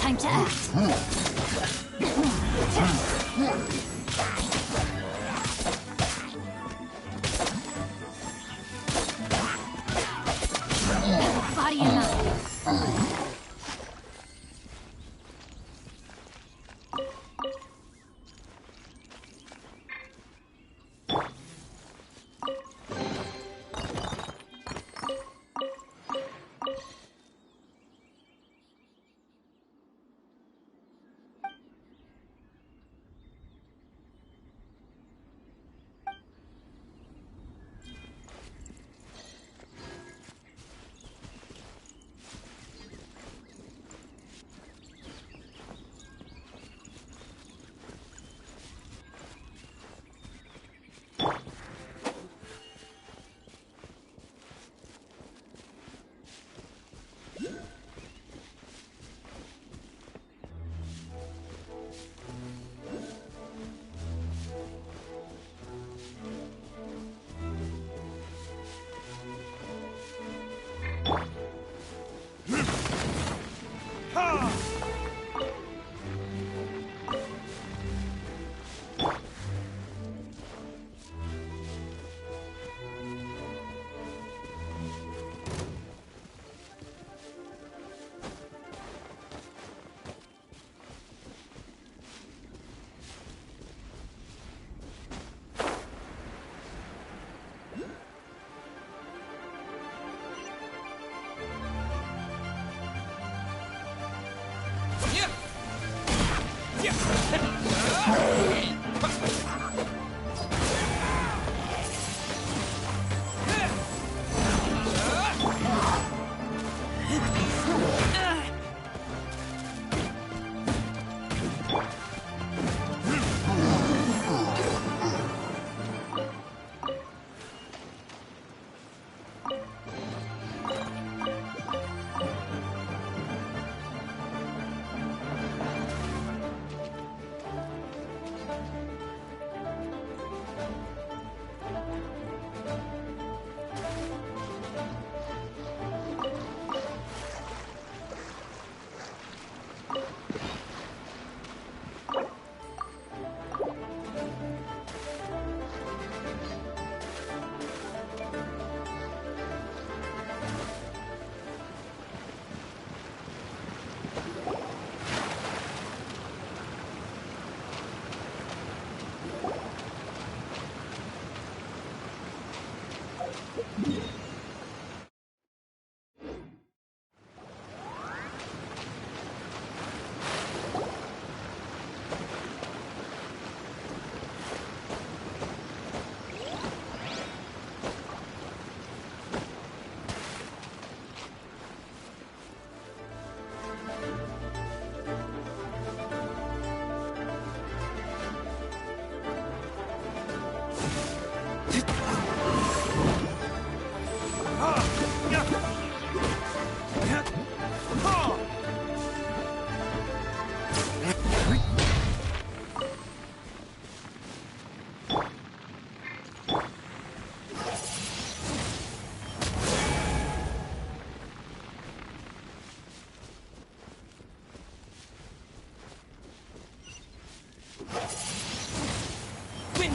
Time to act. Body and mind.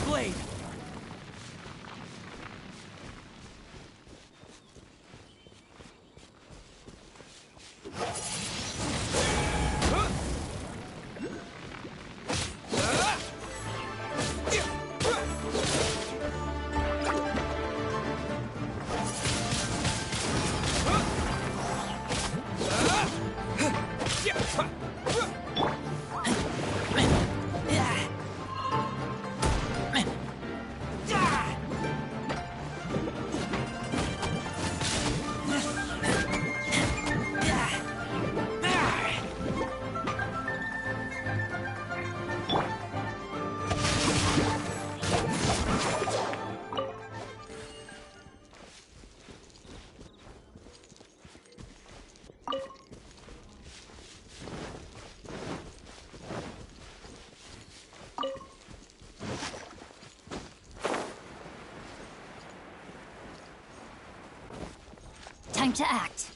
Blade! Time to act.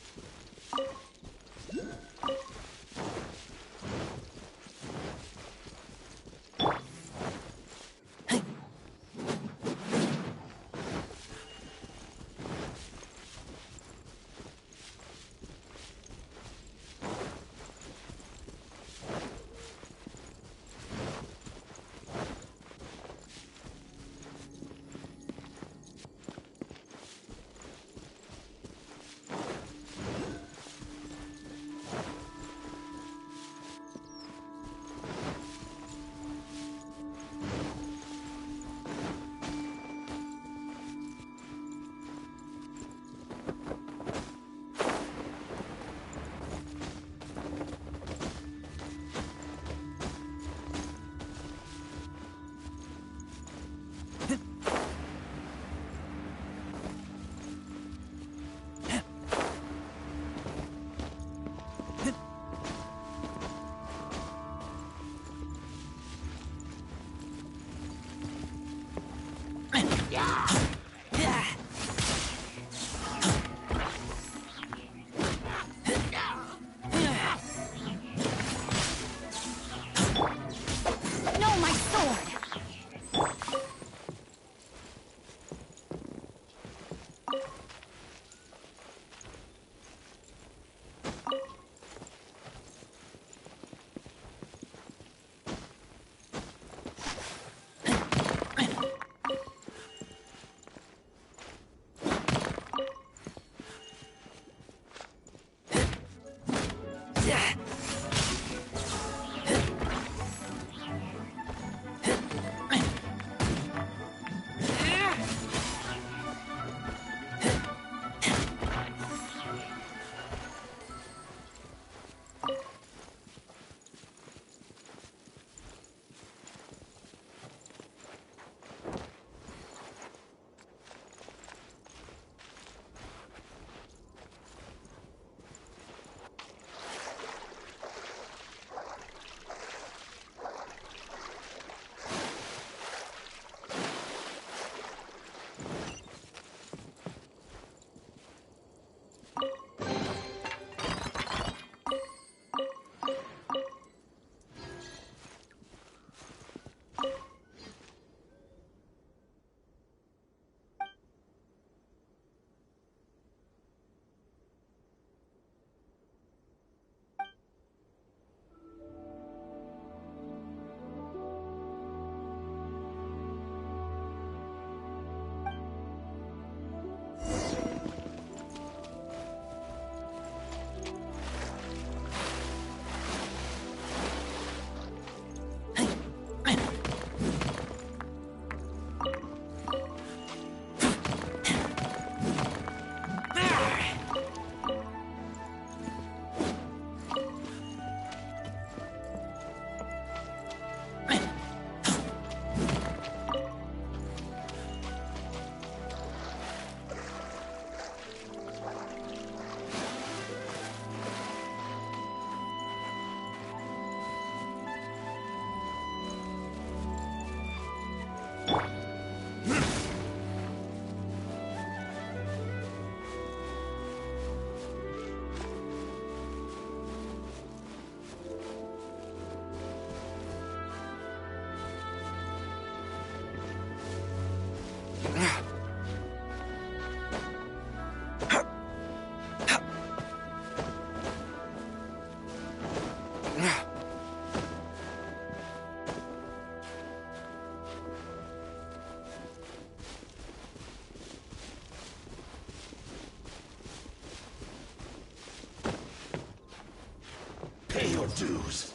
Pay your dues.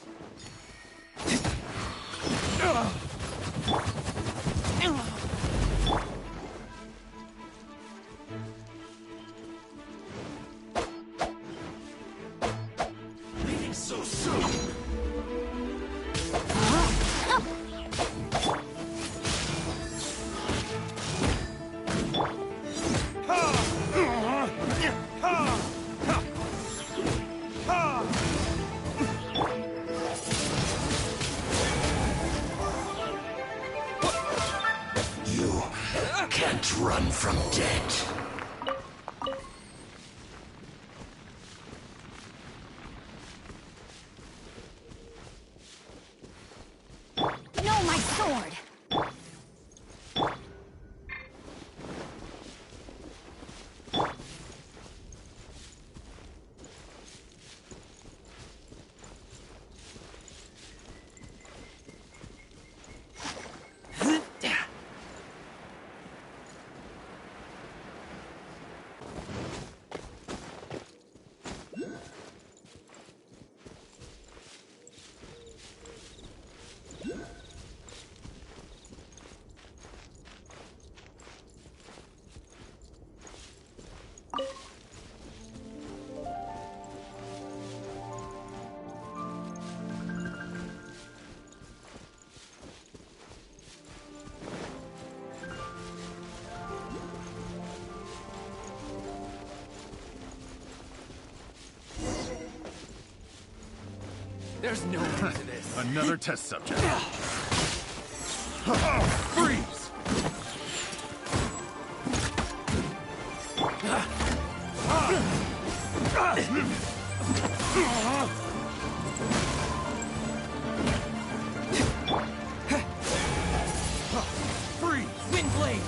Leaving so soon. You can't run from death. No, my sword! There's no end to this. Another test subject. Freeze! Freeze! Wind blade!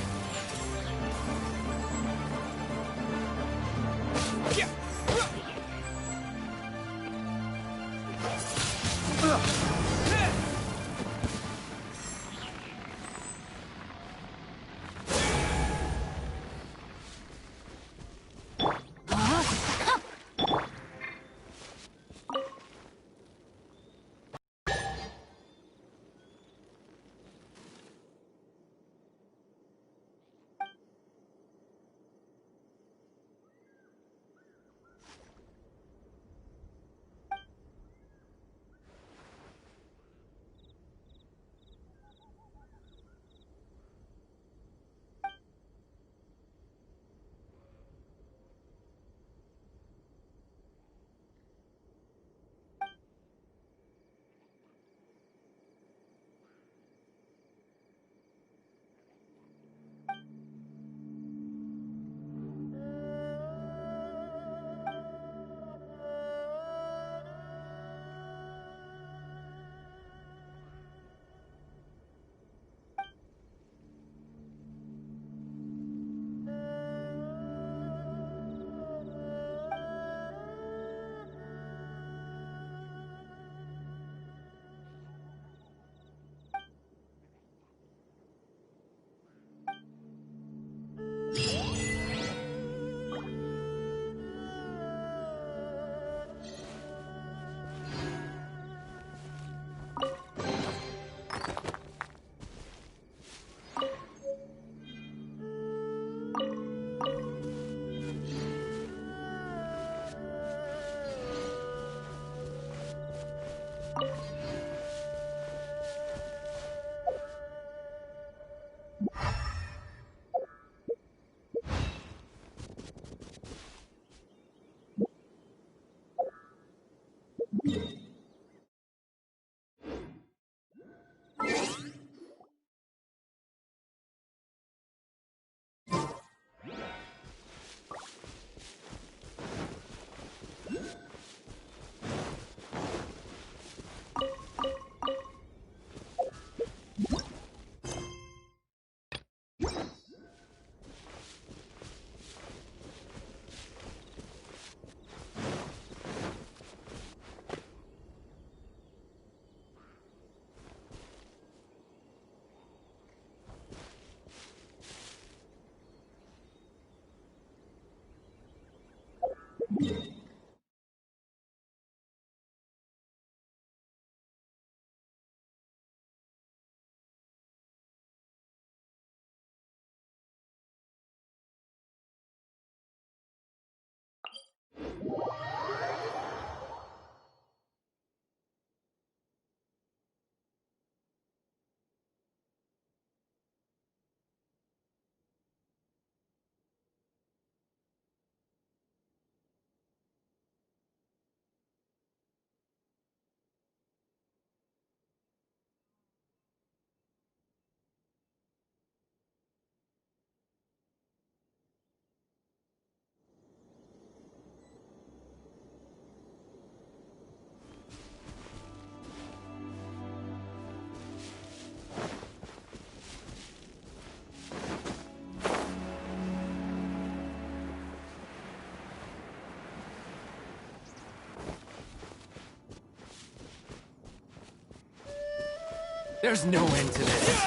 There's no end to this.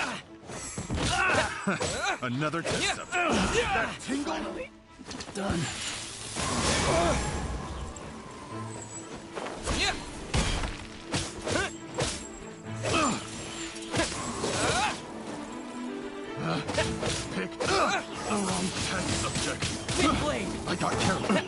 Another test subject. That tingle? Done. Pick the wrong test subject. Wind blade. I got careless.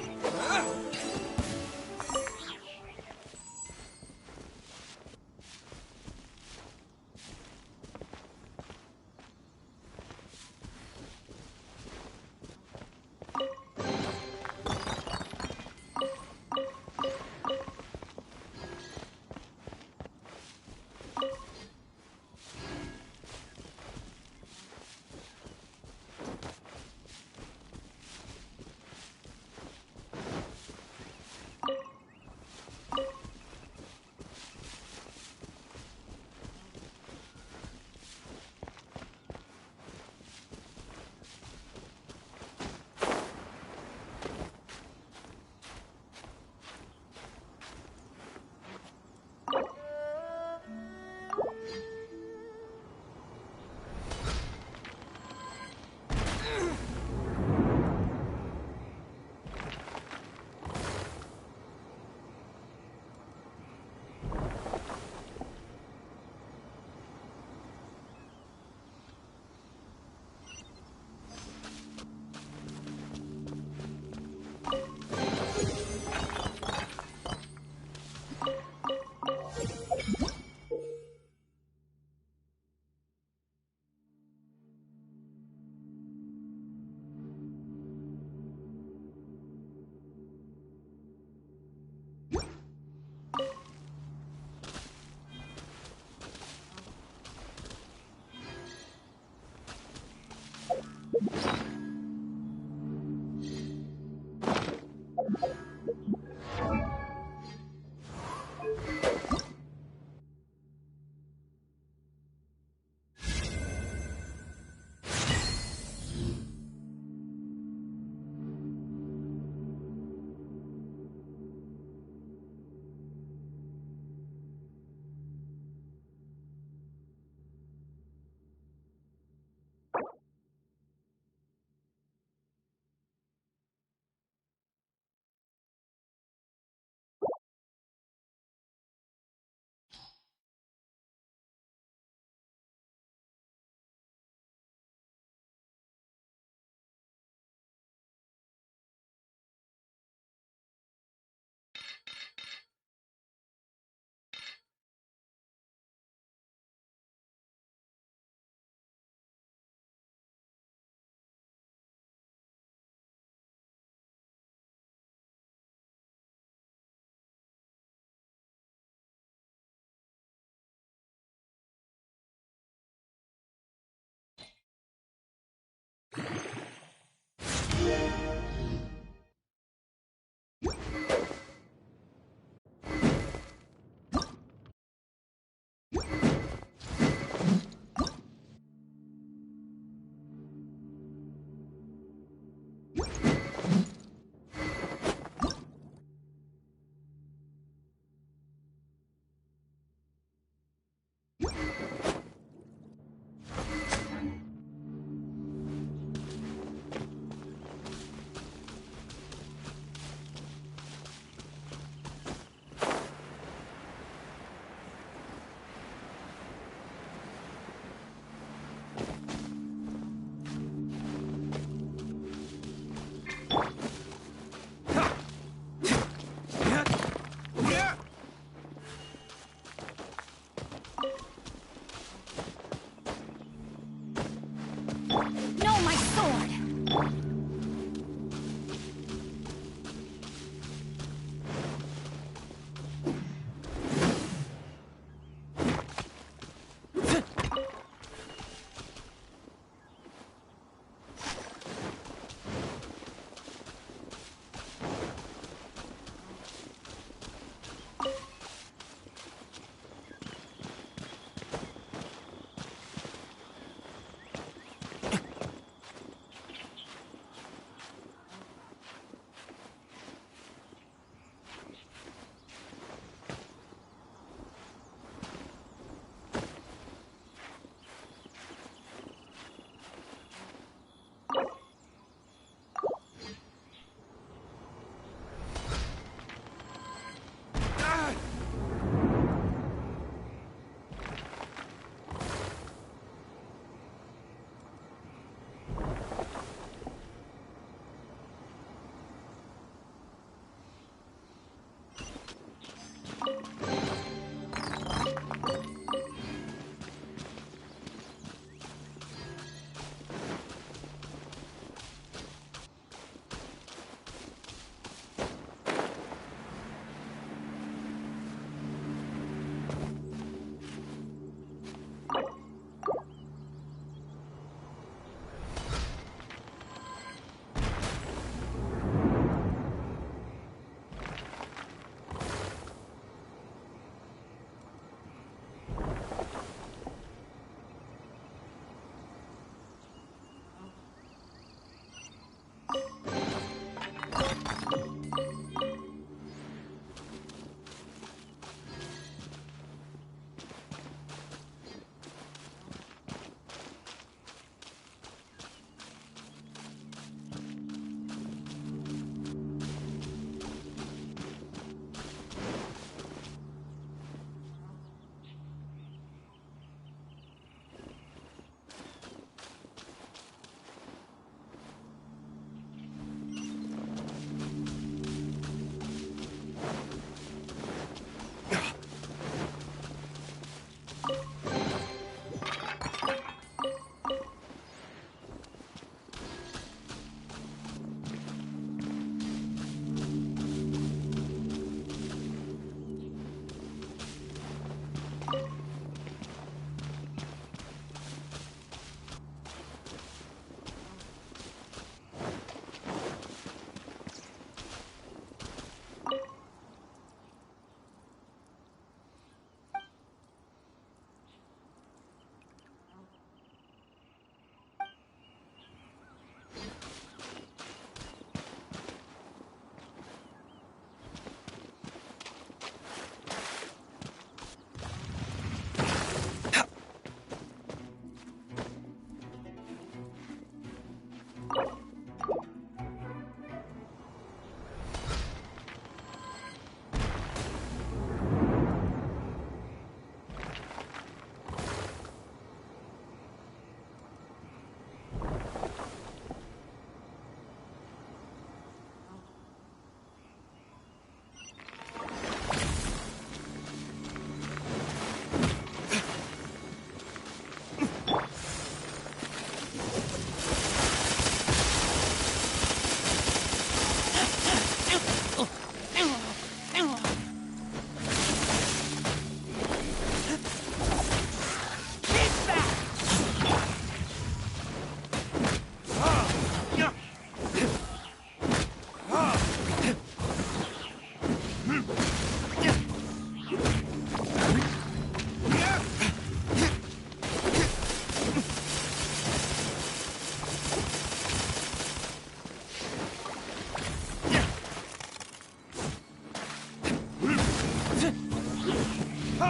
No,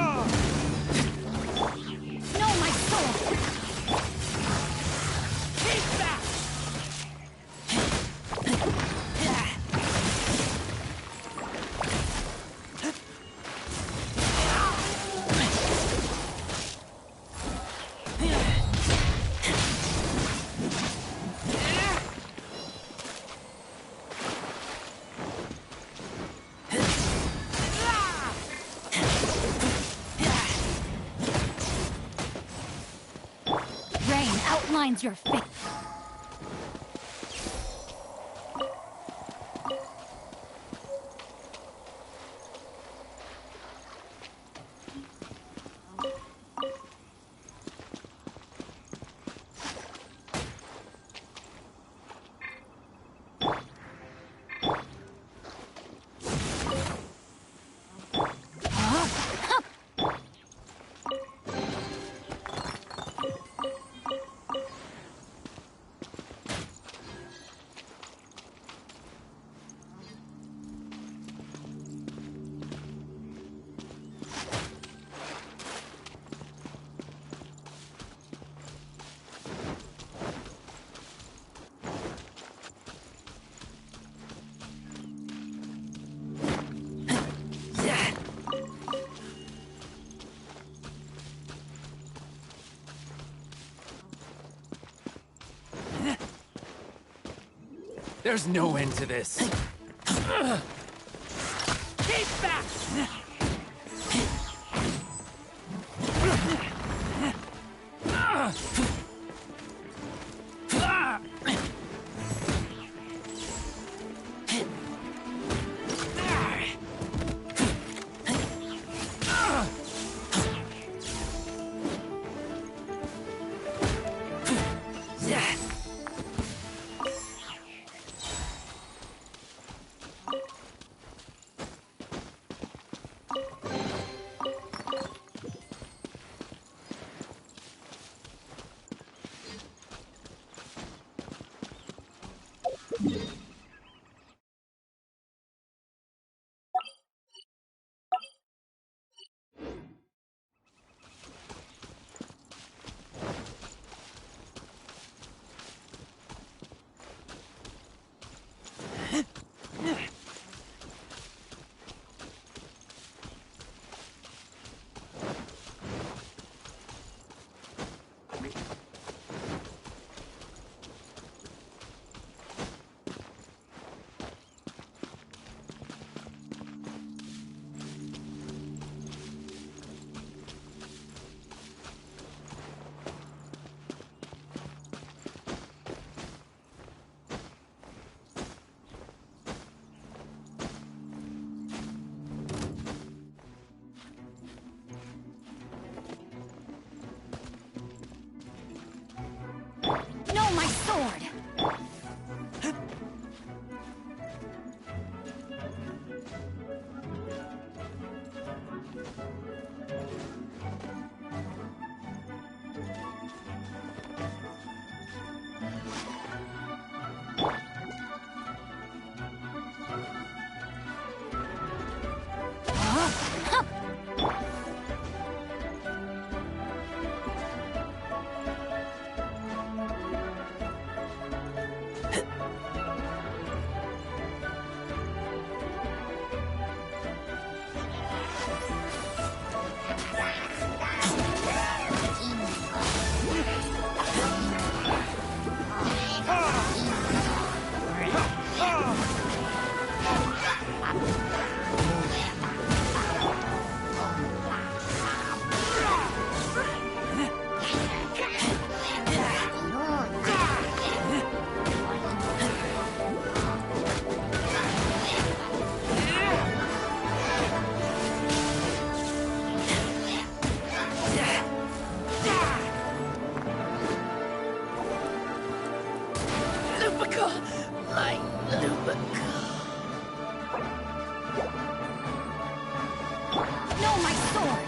my sword! Keep back! Rain outlines your face. There's no end to this. Keep back! No, my sword! No, my sword!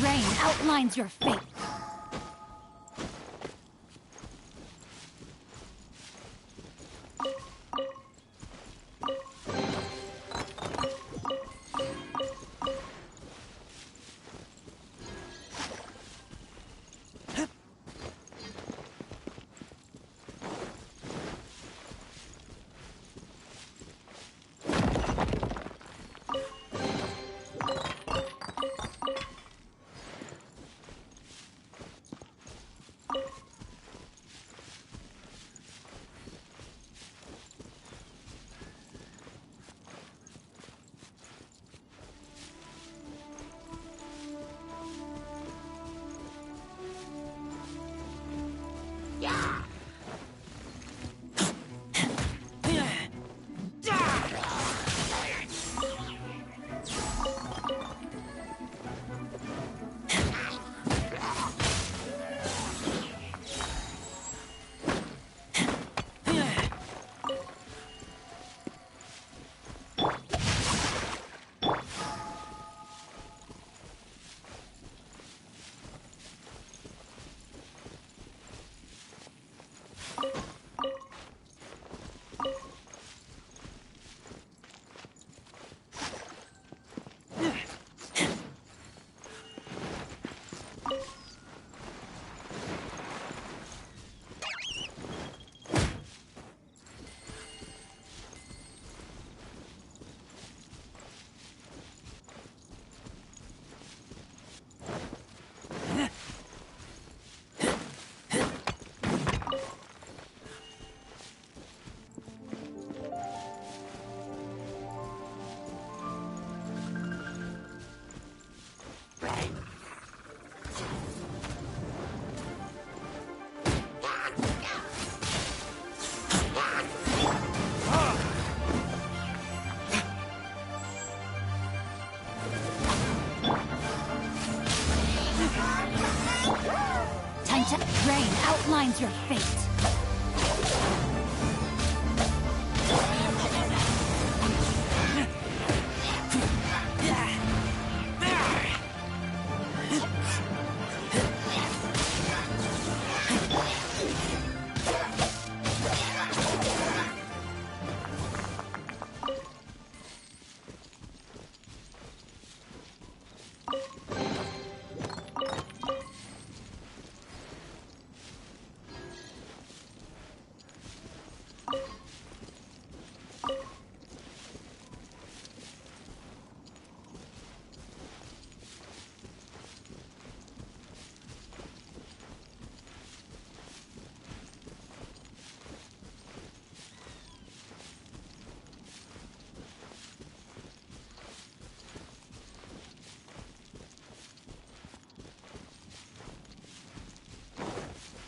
Rain outlines your fate. Rain outlines your fate.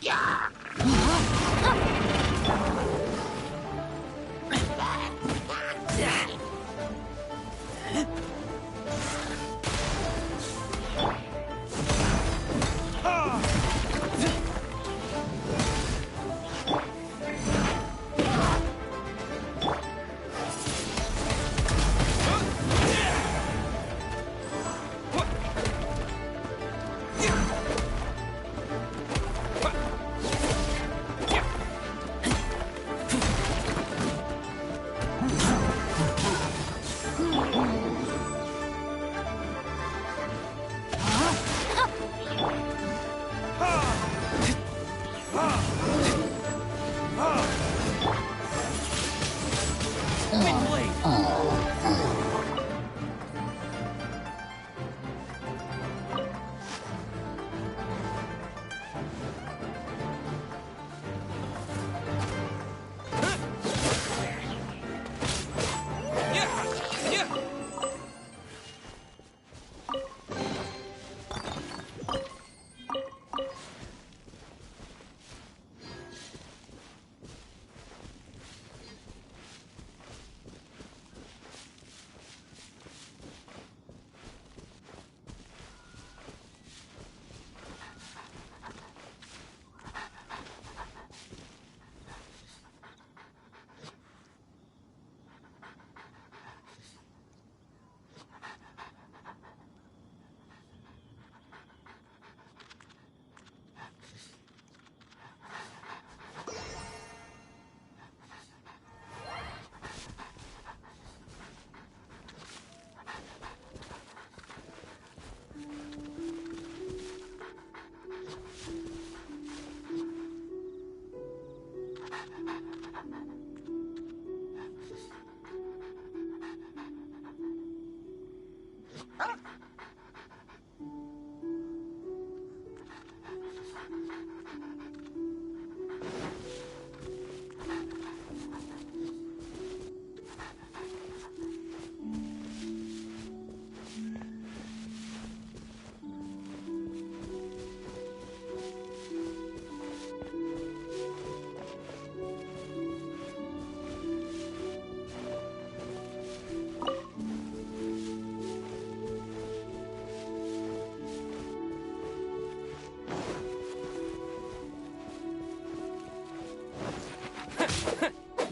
Yeah!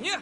Yeah.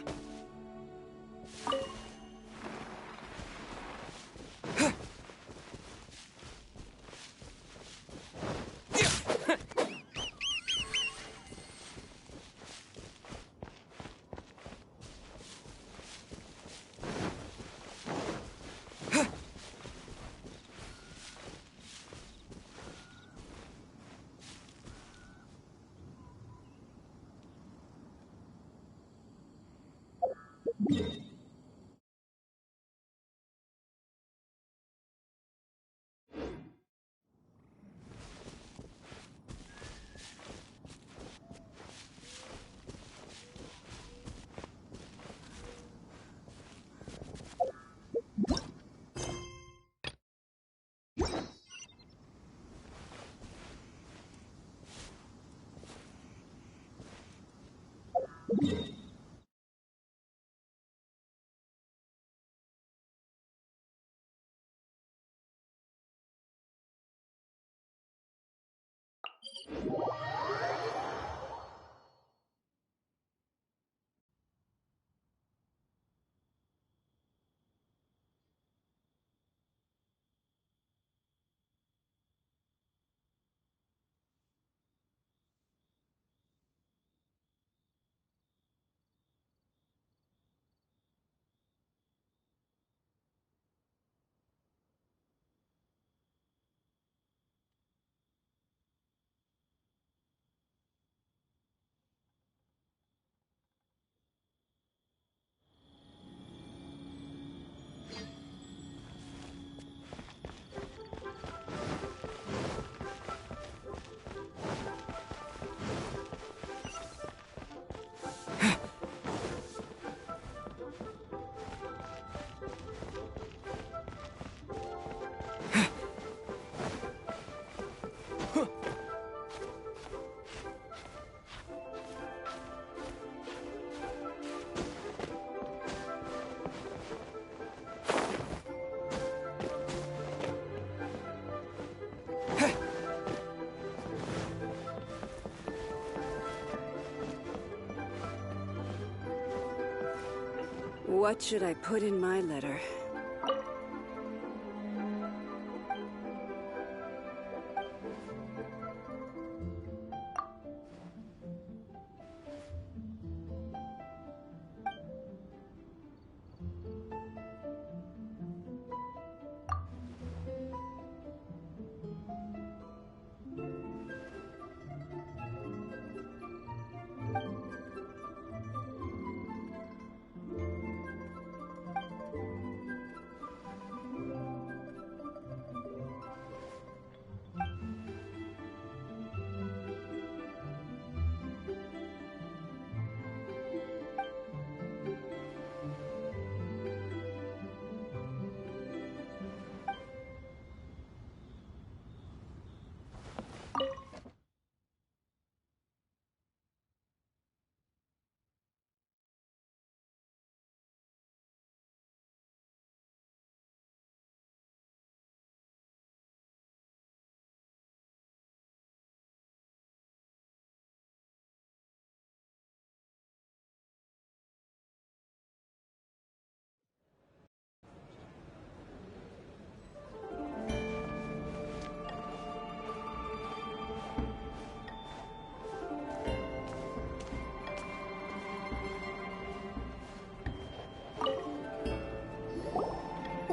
What should I put in my letter?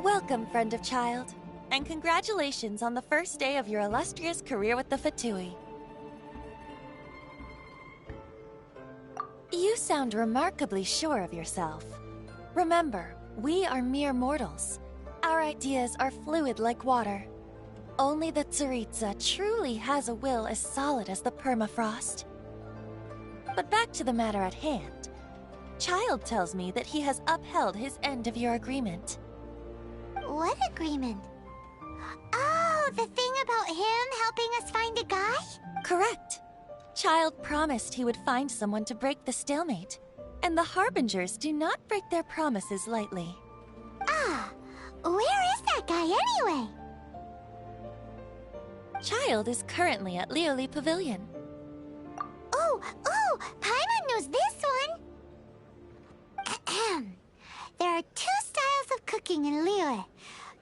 Welcome, friend of child, and congratulations on the first day of your illustrious career with the Fatui. You sound remarkably sure of yourself. Remember, we are mere mortals. Our ideas are fluid like water. Only the Tsaritsa truly has a will as solid as the permafrost. But back to the matter at hand. Child tells me that he has upheld his end of your agreement. What agreement? Oh, the thing about him helping us find a guy? Correct. Child promised he would find someone to break the stalemate. And the Harbingers do not break their promises lightly. Ah, where is that guy anyway? Child is currently at Lioli Pavilion. Oh, Paimon knows this one! Ahem. There are two styles of cooking in Liyue,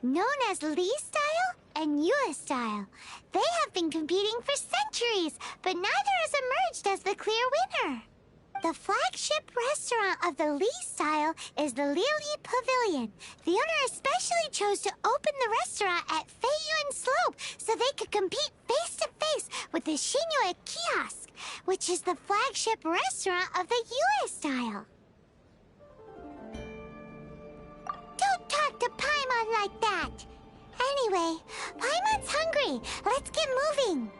known as Li style and Yue style. They have been competing for centuries, but neither has emerged as the clear winner. The flagship restaurant of the Li style is the Lioli Pavilion. The owner especially chose to open the restaurant at Feiyuan Slope so they could compete face-to-face with the Shinue Kiosk, which is the flagship restaurant of the Yue style. Don't talk to Paimon like that! Anyway, Paimon's hungry. Let's get moving.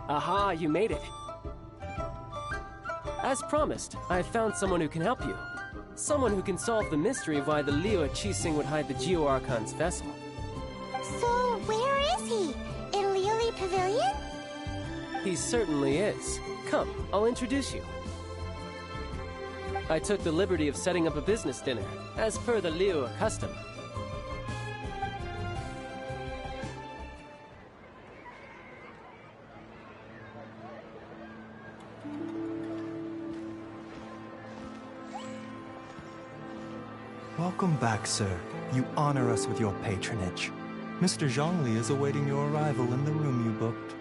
Aha, you made it. As promised, I've found someone who can help you. Someone who can solve the mystery of why the Liyue Qixing would hide the Geo Archon's vessel. So, where is he? In Lioli Pavilion? He certainly is. Come, I'll introduce you. I took the liberty of setting up a business dinner, as per the Liyue custom. Welcome back, sir. You honor us with your patronage. Mr. Zhongli is awaiting your arrival in the room you booked.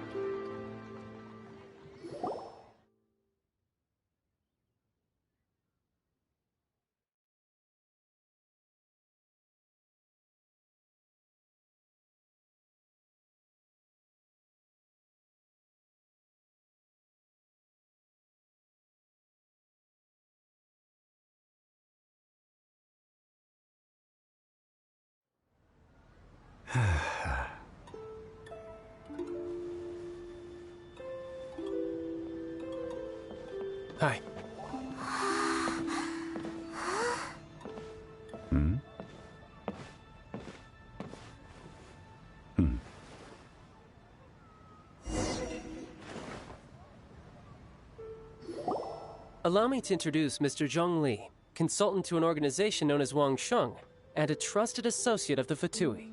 Hi. Allow me to introduce Mr. Zhong Li, consultant to an organization known as Wang Sheng, and a trusted associate of the Fatui.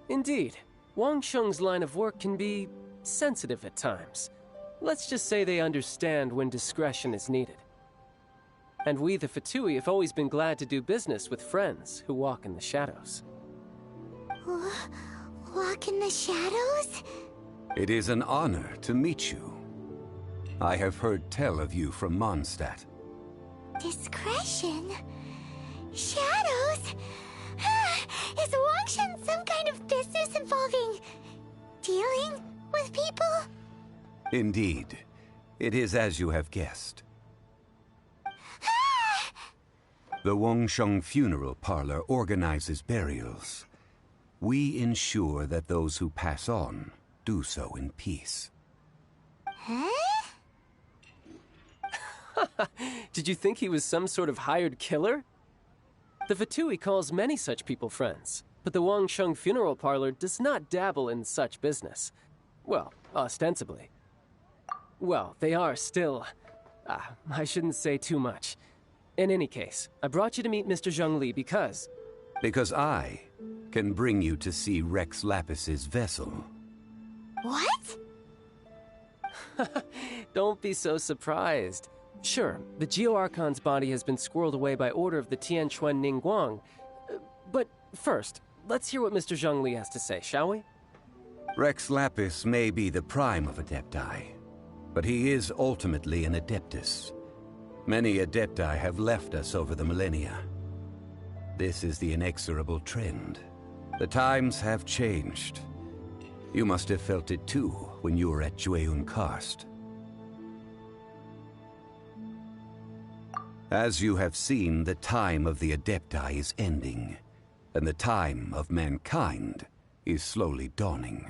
Indeed, Wang Sheng's line of work can be sensitive at times. Let's just say they understand when discretion is needed. And we, the Fatui, have always been glad to do business with friends who walk in the shadows. Walk in the shadows? It is an honor to meet you. I have heard tell of you from Mondstadt. Discretion? Shadows? Is Wangshan some kind of business involving dealing with people? Indeed. It is as you have guessed. The Wangsheng Funeral Parlor organizes burials. We ensure that those who pass on do so in peace. Huh? Did you think he was some sort of hired killer? The Fatui calls many such people friends, but the Wangsheng Funeral Parlor does not dabble in such business. Well, ostensibly. Well, they are still... I shouldn't say too much. In any case, I brought you to meet Mr. Zhongli because... Because I can bring you to see Rex Lapis's vessel. What? Don't be so surprised. Sure, the Geo-Archon's body has been squirreled away by order of the Tianquan Ningguang. But first, let's hear what Mr. Zhongli has to say, shall we? Rex Lapis may be the prime of Adepti, but he is ultimately an Adeptus. Many Adepti have left us over the millennia. This is the inexorable trend. The times have changed. You must have felt it too when you were at Jueyun Karst. As you have seen, the time of the Adepti is ending, and the time of mankind is slowly dawning.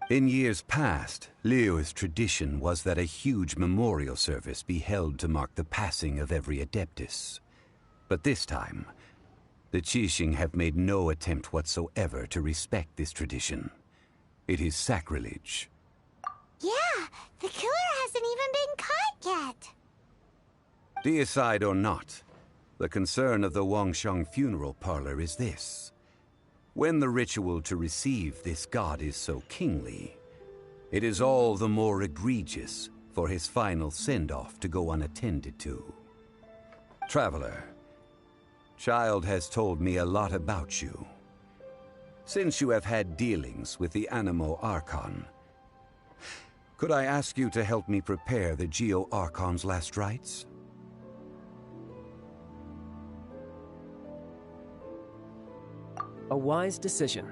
In years past, Liyue's tradition was that a huge memorial service be held to mark the passing of every Adeptus. But this time, the Qixing have made no attempt whatsoever to respect this tradition. It is sacrilege. Yeah, the killer hasn't even been caught yet. Deicide or not, the concern of the Wangsheng Funeral Parlor is this. When the ritual to receive this god is so kingly, it is all the more egregious for his final send-off to go unattended to. Traveler, Child has told me a lot about you. Since you have had dealings with the Animo Archon, could I ask you to help me prepare the Geo Archon's last rites? A wise decision.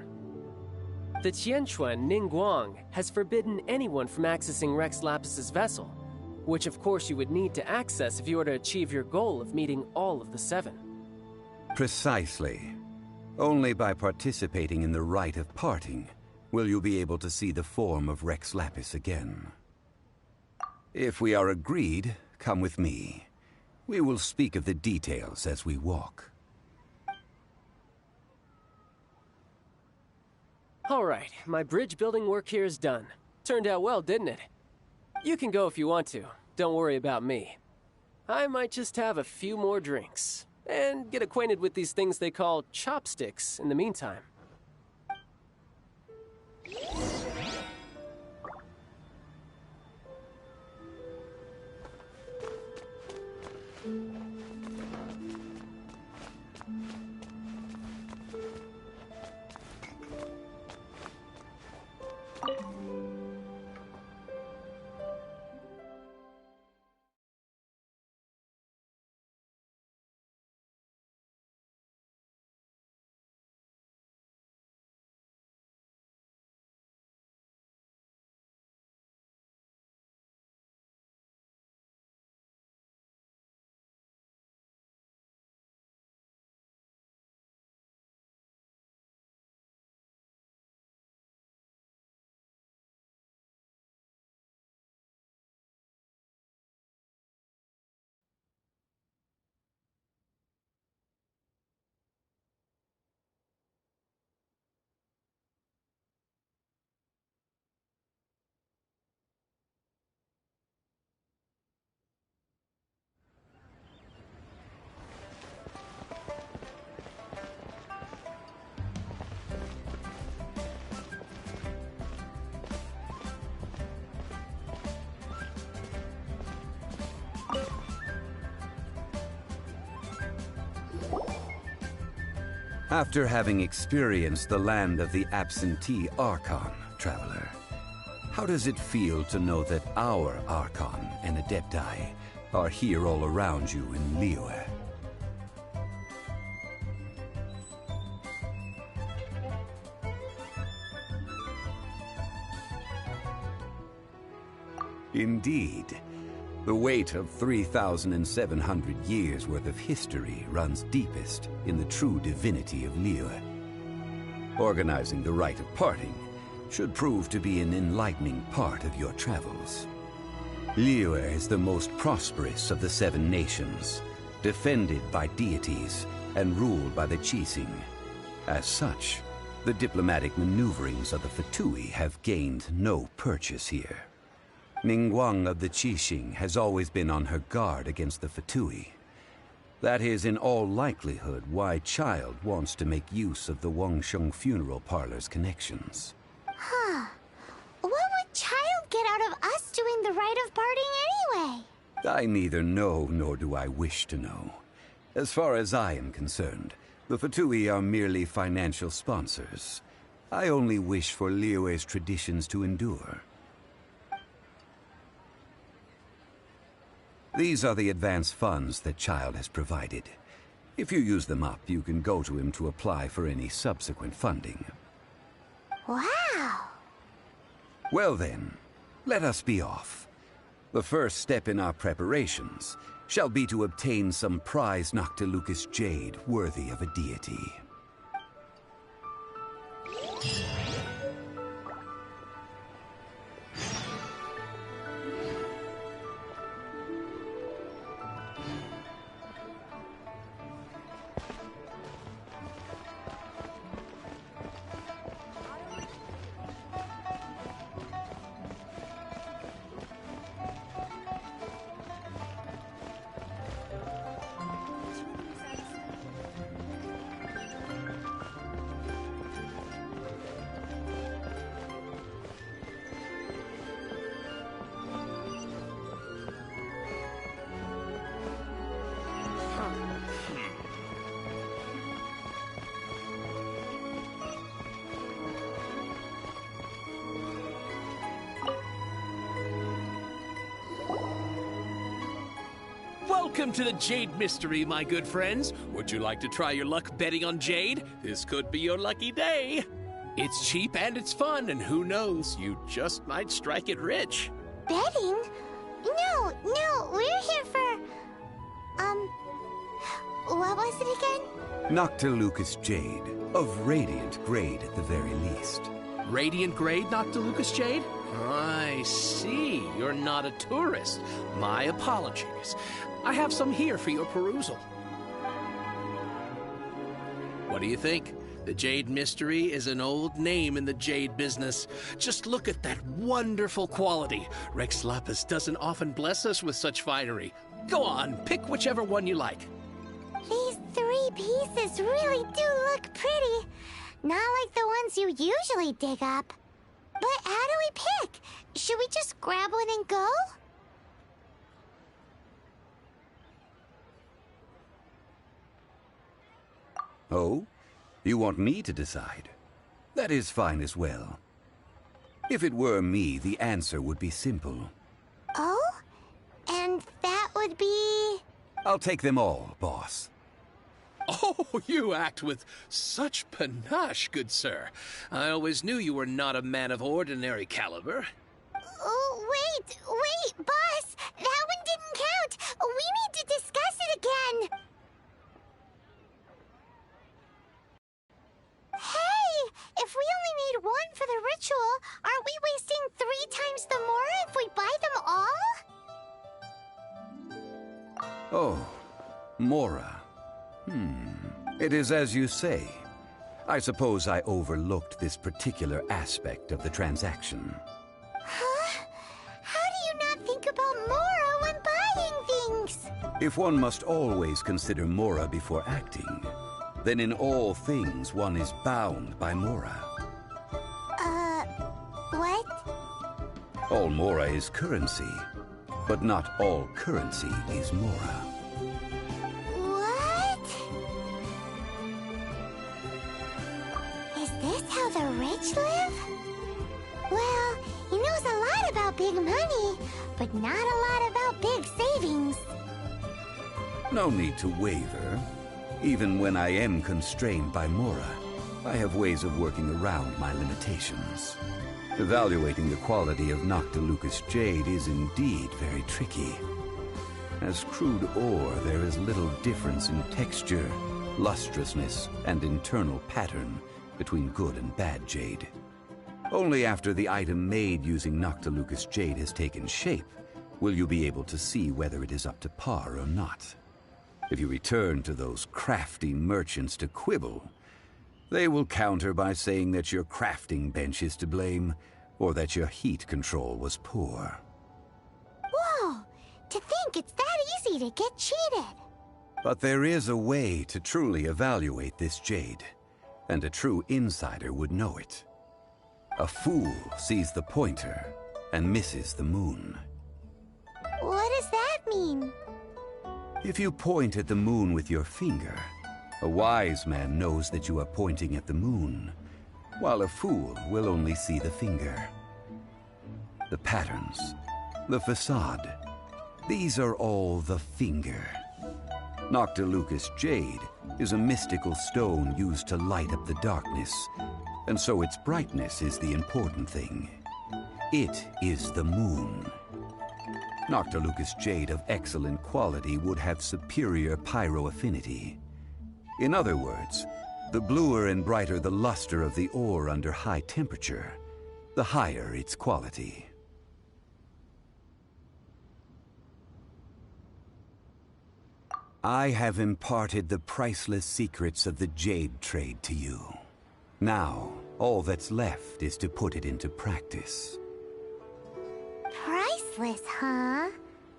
The Tianquan Ningguang has forbidden anyone from accessing Rex Lapis's vessel, which of course you would need to access if you were to achieve your goal of meeting all of the seven. Precisely. Only by participating in the rite of parting will you be able to see the form of Rex Lapis again. If we are agreed, come with me. We will speak of the details as we walk. All right, my bridge building work here is done. Turned out well, didn't it? You can go if you want to. Don't worry about me. I might just have a few more drinks and get acquainted with these things they call chopsticks in the meantime. After having experienced the land of the absentee Archon, Traveler, How does it feel to know that our Archon and Adepti are here all around you in Liyue? Indeed. The weight of 3,700 years' worth of history runs deepest in the true divinity of Liyue. Organizing the rite of parting should prove to be an enlightening part of your travels. Liyue is the most prosperous of the 7 nations, defended by deities and ruled by the Qixing. As such, the diplomatic maneuverings of the Fatui have gained no purchase here. Ningguang of the Qixing has always been on her guard against the Fatui. That is in all likelihood why Child wants to make use of the Wangsheng funeral parlor's connections. Huh. What would Child get out of us doing the rite of parting anyway? I neither know nor do I wish to know. As far as I am concerned, the Fatui are merely financial sponsors. I only wish for Liyue's traditions to endure. These are the advance funds that Child has provided. If you use them up, you can go to him to apply for any subsequent funding. Wow! Well then, let us be off. The first step in our preparations shall be to obtain some prized Noctilucous jade worthy of a deity. Welcome to the Jade Mystery, my good friends. Would you like to try your luck betting on Jade? This could be your lucky day. It's cheap and it's fun, and who knows, you just might strike it rich. Betting? No, we're here for... what was it again? Noctilucous jade, of radiant grade at the very least. Radiant grade Noctilucous jade? I see. You're not a tourist. My apologies. I have some here for your perusal. What do you think? The Jade Mystery is an old name in the jade business. Just look at that wonderful quality. Rex Lapis doesn't often bless us with such finery. Go on, pick whichever one you like. These 3 pieces really do look pretty. Not like the ones you usually dig up. But how do we pick? Should we just grab one and go? Oh? You want me to decide? That is fine as well. If it were me, the answer would be simple. Oh? And that would be... I'll take them all, boss. Oh, you act with such panache, good sir. I always knew you were not a man of ordinary caliber. Oh, wait, boss! That one didn't count! We need to discuss it again! Hey! If we only need 1 for the ritual, aren't we wasting 3 times the more if we buy them all? Oh, Mora. It is as you say. I suppose I overlooked this particular aspect of the transaction. Huh? How do you not think about Mora when buying things? If one must always consider Mora before acting, then in all things one is bound by Mora. What? All Mora is currency, but not all currency is Mora. What? Is this how the rich live? Well, he knows a lot about big money, but not a lot about big savings. No need to waver. Even when I am constrained by Mora, I have ways of working around my limitations. Evaluating the quality of Noctilucous jade is indeed very tricky. As crude ore, there is little difference in texture, lustrousness, and internal pattern between good and bad jade. Only after the item made using Noctilucous jade has taken shape will you be able to see whether it is up to par or not. If you return to those crafty merchants to quibble, they will counter by saying that your crafting bench is to blame, or that your heat control was poor. Whoa! To think it's that easy to get cheated! But there is a way to truly evaluate this jade, and a true insider would know it. A fool sees the pointer and misses the moon. What does that mean? If you point at the moon with your finger, a wise man knows that you are pointing at the moon, while a fool will only see the finger. The patterns, the facade, these are all the finger. Noctilucous jade is a mystical stone used to light up the darkness, and so its brightness is the important thing. It is the moon. Noctilucous jade of excellent quality would have superior pyro affinity. In other words, the bluer and brighter the luster of the ore under high temperature, the higher its quality. I have imparted the priceless secrets of the jade trade to you. Now, all that's left is to put it into practice. Priceless, huh?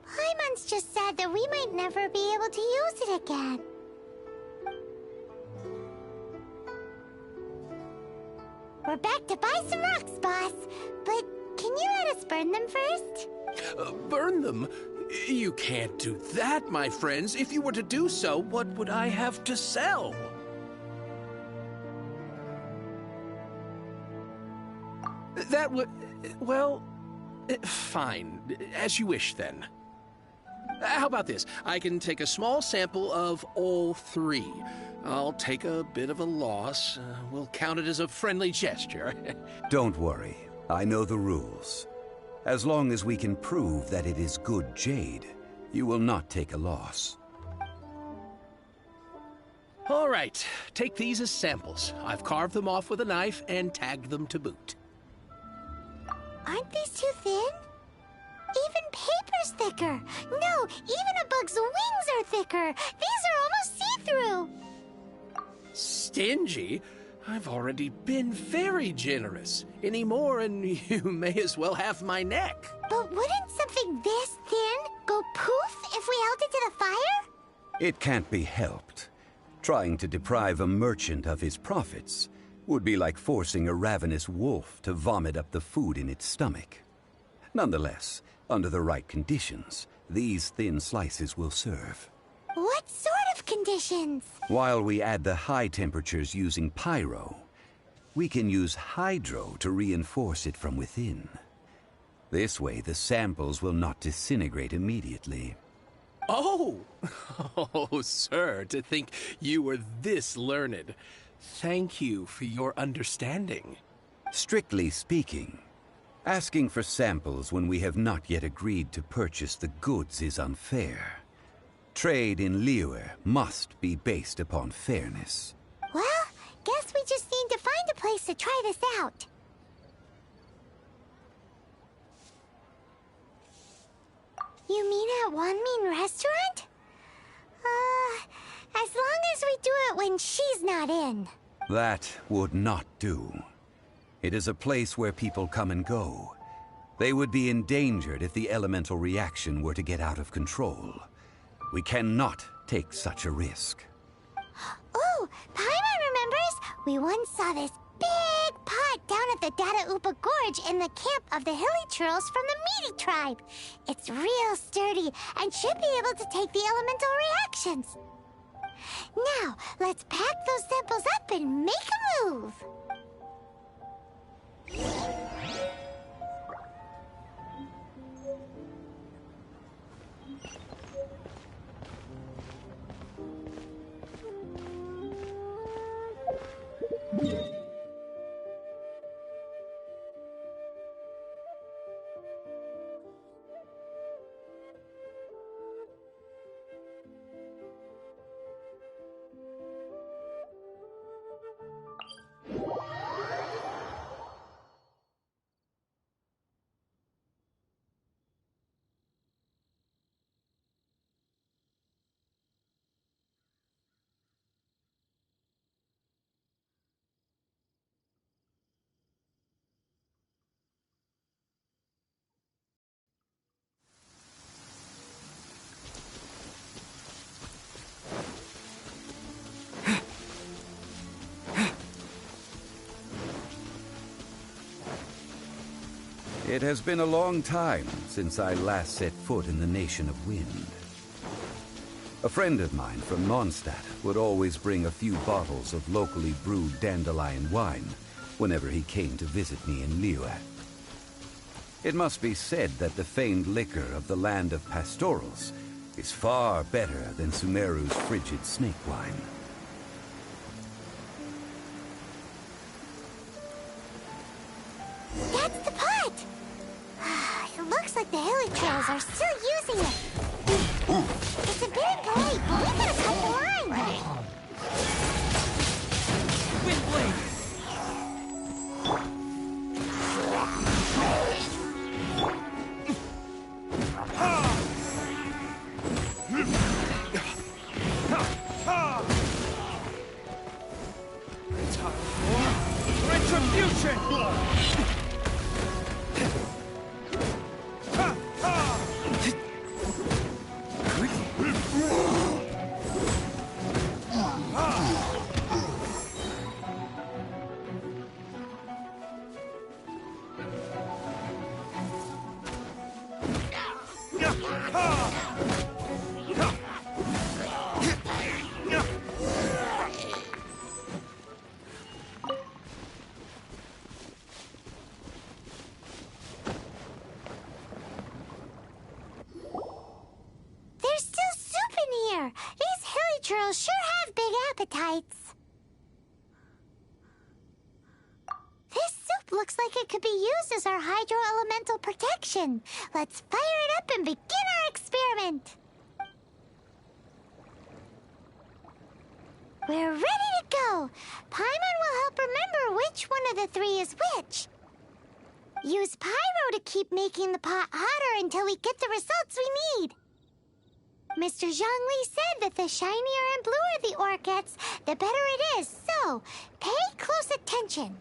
Paimon's just sad that we might never be able to use it again. We're back to buy some rocks, boss. But can you let us burn them first? Burn them? You can't do that, my friends. If you were to do so, what would I have to sell? That would... well... fine. As you wish, then. How about this? I can take a small sample of all three. I'll take a bit of a loss. We'll count it as a friendly gesture. Don't worry. I know the rules. As long as we can prove that it is good jade, you will not take a loss. All right. Take these as samples. I've carved them off with a knife and tagged them to boot. Aren't these too thin? Even paper's thicker. No, even a bug's wings are thicker. These are almost see-through. Stingy? I've already been very generous. Any more and you may as well have my neck. But wouldn't something this thin go poof if we held it to the fire? It can't be helped. Trying to deprive a merchant of his profits would be like forcing a ravenous wolf to vomit up the food in its stomach. Nonetheless, under the right conditions, these thin slices will serve. What sort of conditions? While we add the high temperatures using pyro, we can use hydro to reinforce it from within. This way, the samples will not disintegrate immediately. Oh! Oh, sir, to think you were this learned. Thank you for your understanding. Strictly speaking, asking for samples when we have not yet agreed to purchase the goods is unfair. Trade in Liyue must be based upon fairness. Well, guess we just need to find a place to try this out. You mean at One Mean Restaurant? As long as we do it when she's not in. That would not do. It is a place where people come and go. They would be endangered if the elemental reaction were to get out of control. We cannot take such a risk. Oh, Paimon remembers! We once saw this big pot down at the Data Upa Gorge in the camp of the Hilly Churls from the Meaty tribe. It's real sturdy and should be able to take the elemental reactions. Now, let's pack those samples up and make a move. It has been a long time since I last set foot in the Nation of Wind. A friend of mine from Mondstadt would always bring a few bottles of locally brewed dandelion wine whenever he came to visit me in Liyue. It must be said that the famed liquor of the land of pastorals is far better than Sumeru's frigid snake wine. That's the pot! It looks like the hilly trolls are still using it. It's a bit bright, but we gotta cut the line. Windblade! Retribution! There's still soup in here. These hilly trolls sure have big appetites. This soup looks like it could be used as our hydro-elemental protection. Let's fire it up and begin our experiment. We're ready to go. Paimon will help remember which one of the three is which. Use Pyro to keep making the pot hotter until we get the results we need. Mr. Zhongli said that the shinier and bluer the ore gets, the better it is, so pay close attention.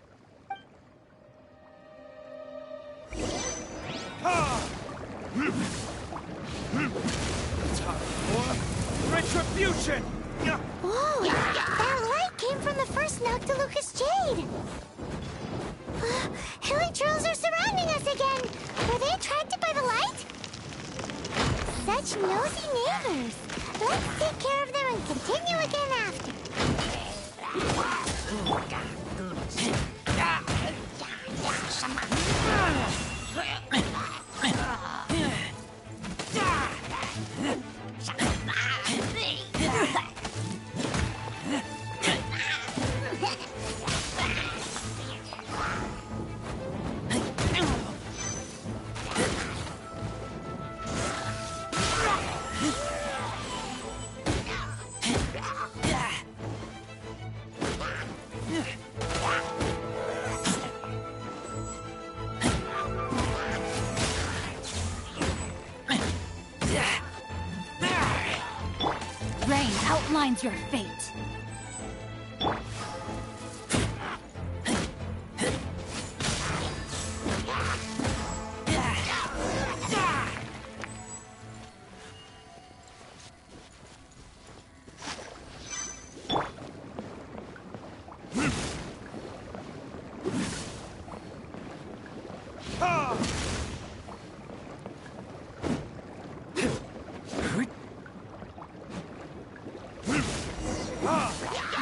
Retribution! Whoa! That light came from the first Noctilucous Jade! Hilly trolls are surrounding us again! Were they attracted by the light? Such nosy neighbors! Let's take care of them and continue again after. Rain outlines your fate.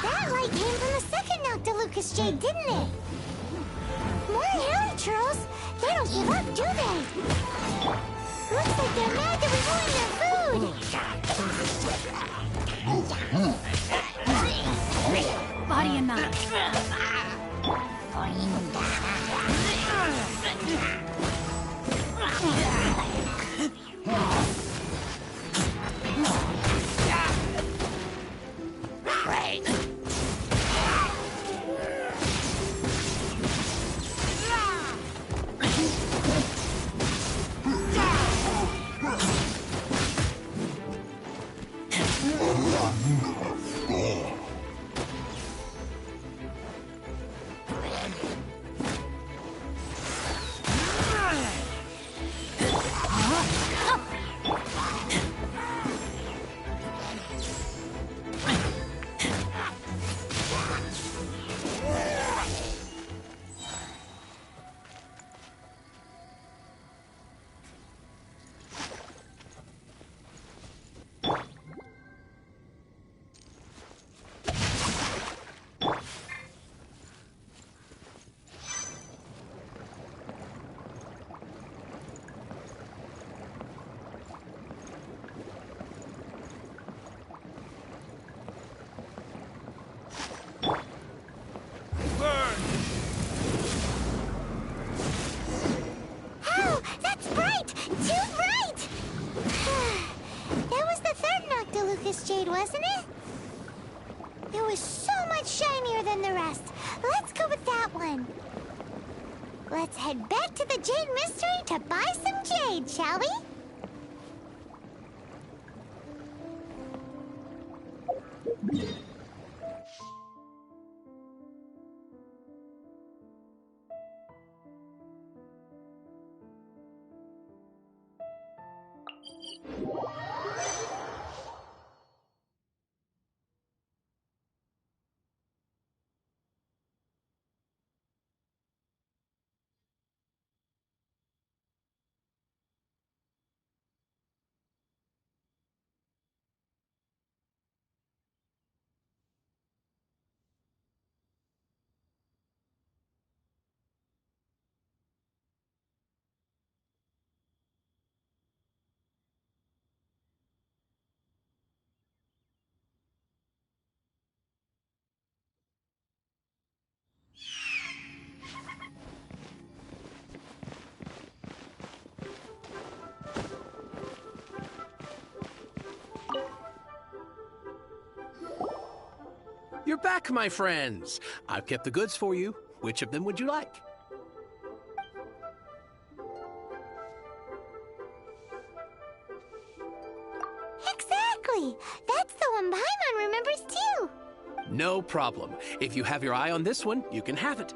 That light came from the second Noctilucous Jade, didn't it? More hilly trolls? They don't give up, do they? Looks like they're mad that we ruined their food. Body and mind. wasn't it? It was so much shinier than the rest. Let's go with that one. Let's head back to the Jade Mystery to buy some jade, shall we? You're back, my friends. I've kept the goods for you. Which of them would you like? Exactly! That's the one Paimon remembers too! No problem. If you have your eye on this one, you can have it.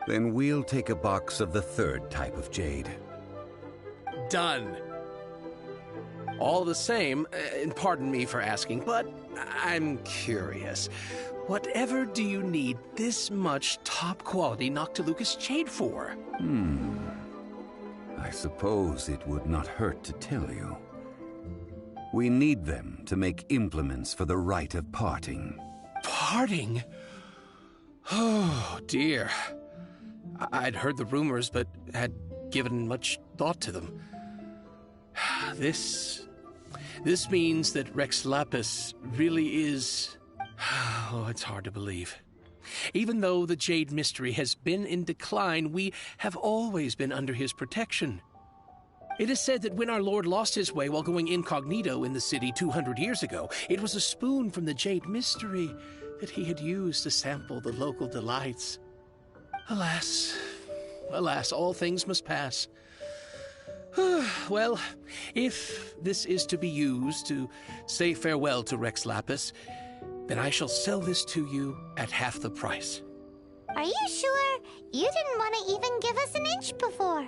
Then we'll take a box of the third type of jade. Done. All the same, and pardon me for asking, but I'm curious. Whatever do you need this much top-quality Noctilucous jade for? I suppose it would not hurt to tell you. We need them to make implements for the rite of parting. Parting? Oh, dear. I'd heard the rumors, but had given much thought to them. This means that Rex Lapis really is... Oh, it's hard to believe. Even though the Jade Mystery has been in decline, we have always been under his protection. It is said that when our Lord lost his way while going incognito in the city 200 years ago, it was a spoon from the Jade Mystery that he had used to sample the local delights. Alas, alas, all things must pass. Well, if this is to be used to say farewell to Rex Lapis, then I shall sell this to you at half the price. Are you sure? You didn't want to even give us an inch before.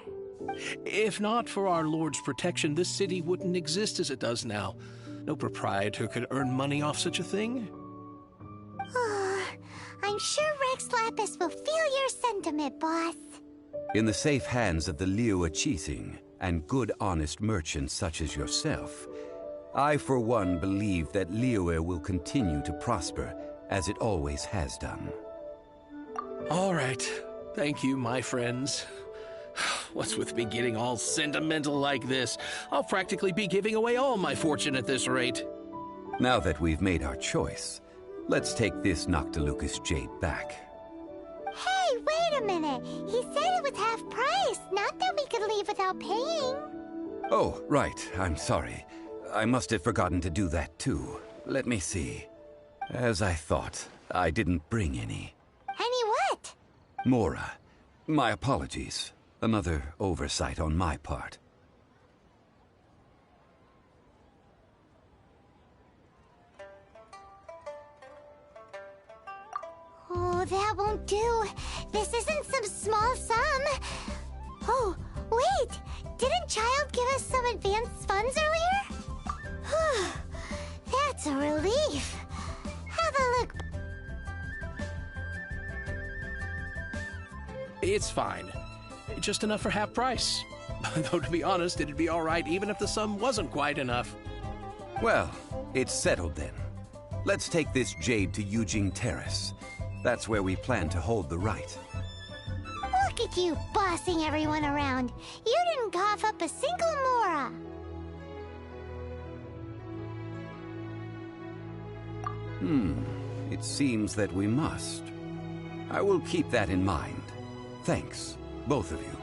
If not for our Lord's protection, this city wouldn't exist as it does now. No proprietor could earn money off such a thing. I'm sure Rex Lapis will feel your sentiment, boss. In the safe hands of the Liyue Qixing and good honest merchants such as yourself, I for one believe that Liyue will continue to prosper as it always has done. All right. Thank you, my friends. What's with me getting all sentimental like this? I'll practically be giving away all my fortune at this rate. Now that we've made our choice, let's take this Noctilucous jade back. Hey, wait a minute. He said it was half price, not that we could leave without paying. Oh, right. I'm sorry. I must have forgotten to do that too. Let me see. As I thought, I didn't bring any. Any what? Mora. My apologies. Another oversight on my part. Oh, that won't do. This isn't some small sum. Oh, wait! Didn't Child give us some advanced funds earlier? That's a relief. Have a look. It's fine. Just enough for half price. Though, to be honest, it'd be all right even if the sum wasn't quite enough. Well, it's settled then. Let's take this jade to Yujing Terrace. That's where we plan to hold the rite. Look at you bossing everyone around. You didn't cough up a single Mora. It seems that we must. I will keep that in mind. Thanks, both of you.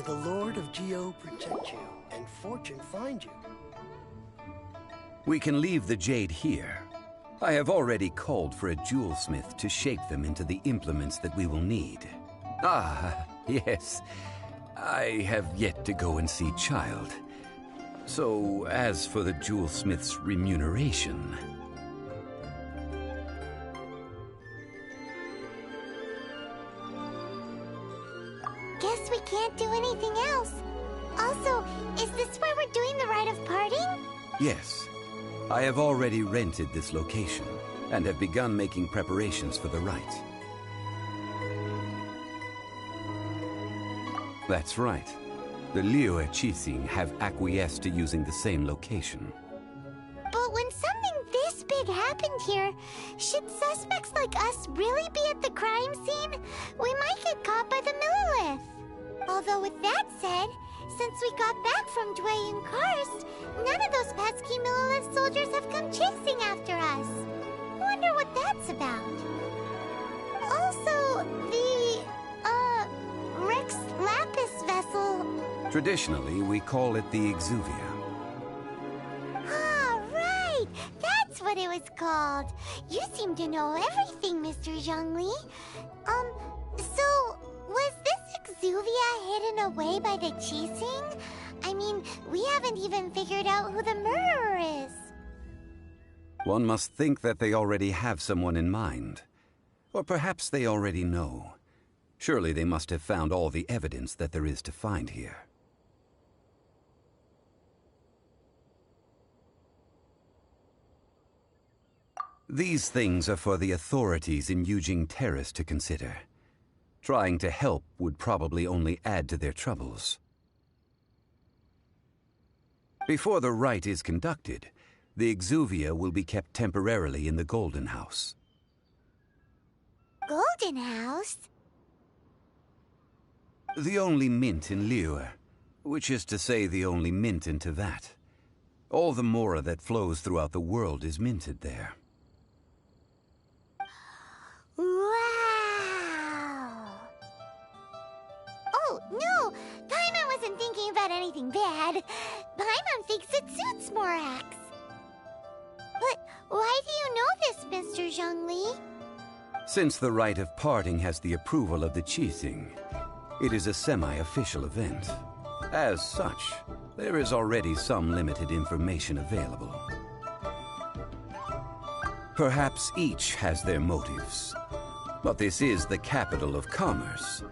the Lord of Geo protect you, and fortune find you. We can leave the jade here. I have already called for a jewelsmith to shape them into the implements that we will need. Ah, yes. I have yet to go and see Child. So, as for the jewelsmith's remuneration... Guess we can't do anything else. Also, is this where we're doing the rite of parting? Yes. I have already rented this location, and have begun making preparations for the rite. That's right. The Liyue Qixing have acquiesced to using the same location. But when something this big happened here, should suspects like us really be at the crime scene? We might get caught by the Millilith. Although with that said, since we got back from Dwayne Karst, none of those pesky Millilith soldiers have come chasing after us. Wonder what that's about. Also, the, Rex Lapis vessel... Traditionally, we call it the Exuvia. Ah, right! That's what it was called. You seem to know everything, Mr. Zhongli. So, was this Exuvia hidden away by the Qixing? I mean, we haven't even figured out who the murderer is. One must think that they already have someone in mind. Or perhaps they already know. Surely they must have found all the evidence that there is to find here. These things are for the authorities in Yujing Terrace to consider. Trying to help would probably only add to their troubles. Before the rite is conducted, the Exuvia will be kept temporarily in the Golden House. Golden House? The only mint in Liyue, which is to say the only mint in Teyvat. All the mora that flows throughout the world is minted there. Wow! Oh, no! Paimon wasn't thinking about anything bad. Paimon thinks it suits Morax. But why do you know this, Mr. Zhongli? Since the rite of parting has the approval of the Qixing, it is a semi-official event. As such, there is already some limited information available. Perhaps each has their motives. But this is the capital of commerce.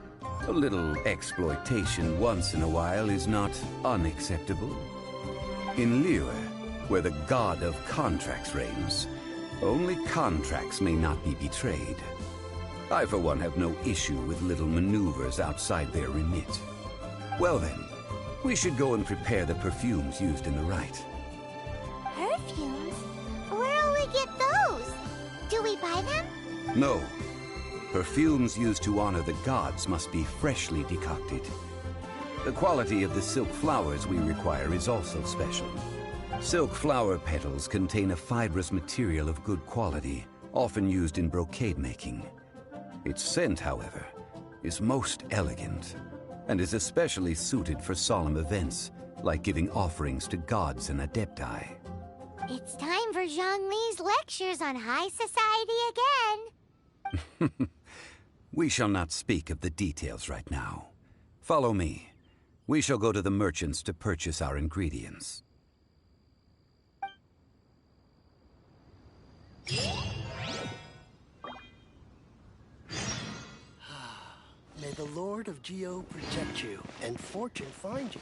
A little exploitation once in a while is not unacceptable. In Liyue, where the god of contracts reigns, only contracts may not be betrayed. I, for one, have no issue with little maneuvers outside their remit. Well then, we should go and prepare the perfumes used in the rite. Perfumes? Where'll we get those? Do we buy them? No. Perfumes used to honor the gods must be freshly decocted. The quality of the silk flowers we require is also special. Silk flower petals contain a fibrous material of good quality, often used in brocade making. Its scent, however, is most elegant, and is especially suited for solemn events, like giving offerings to gods and adepti. It's time for Zhongli's lectures on high society again. We shall not speak of the details right now. Follow me. We shall go to the merchants to purchase our ingredients. May the Lord of Geo protect you, and fortune find you.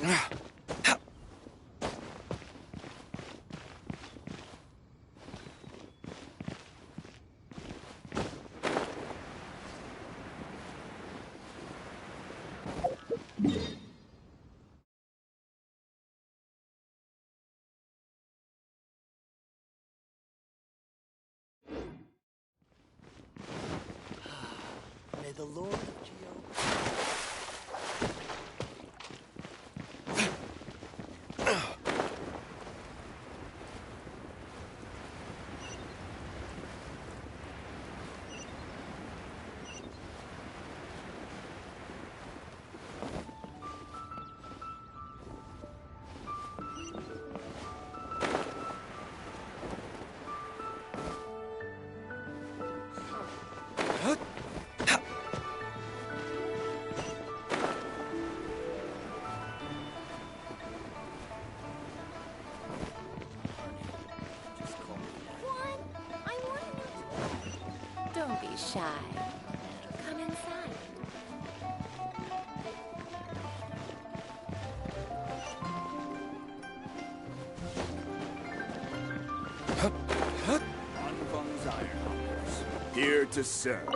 May the Lord of Geo... Don't be shy. Come inside. Anfang's Ironhawkers, here to serve.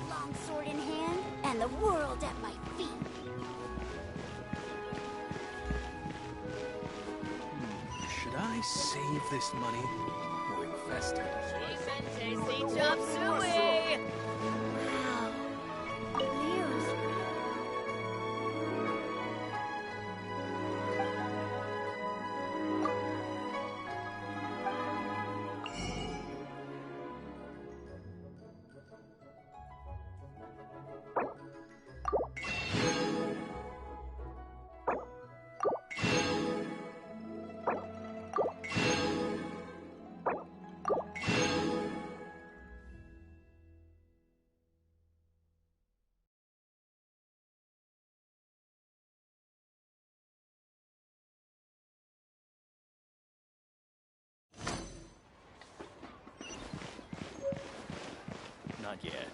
Long sword in hand, and the world at my feet. Should I save this money or invest it? Wow. Leo's Not yet.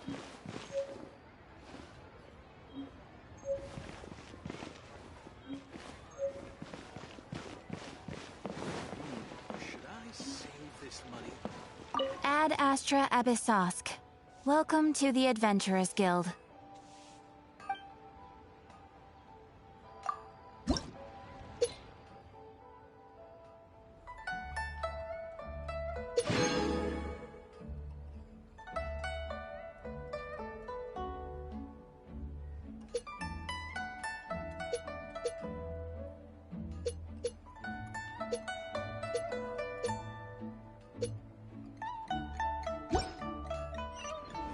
Should I save this money? Ad Astra Abyssosk. Welcome to the Adventurers Guild.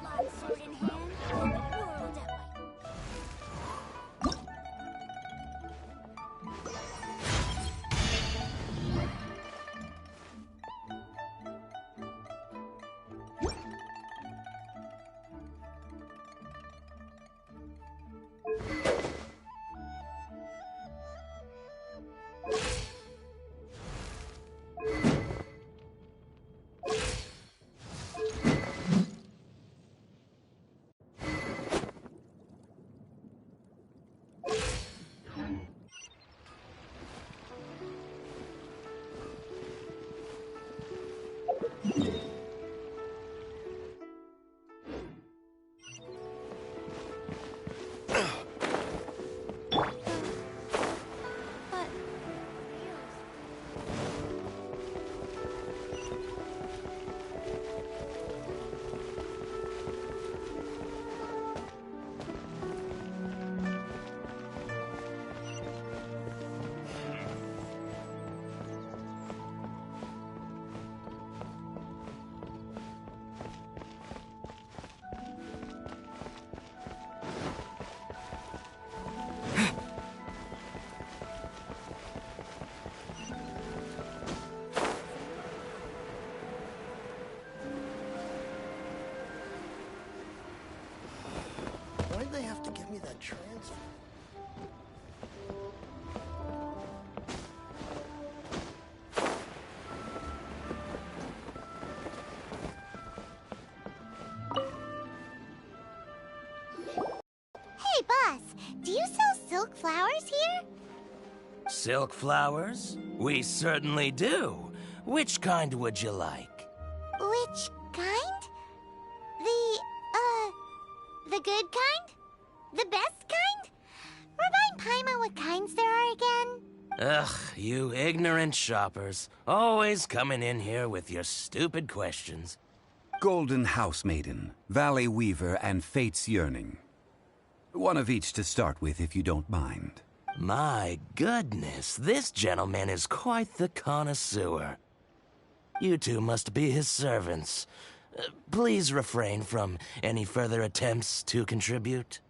Long sword in hand, and the world that transfer. Hey, boss, do you sell silk flowers here? Silk flowers? We certainly do. Which kind would you like? Which kind? The good kind? The best kind? Remind Paimon what kinds there are again? Ugh, you ignorant shoppers. Always coming in here with your stupid questions. Golden Housemaiden, Valley Weaver, and Fate's Yearning. One of each to start with, if you don't mind. My goodness, this gentleman is quite the connoisseur. You two must be his servants. Please refrain from any further attempts to contribute.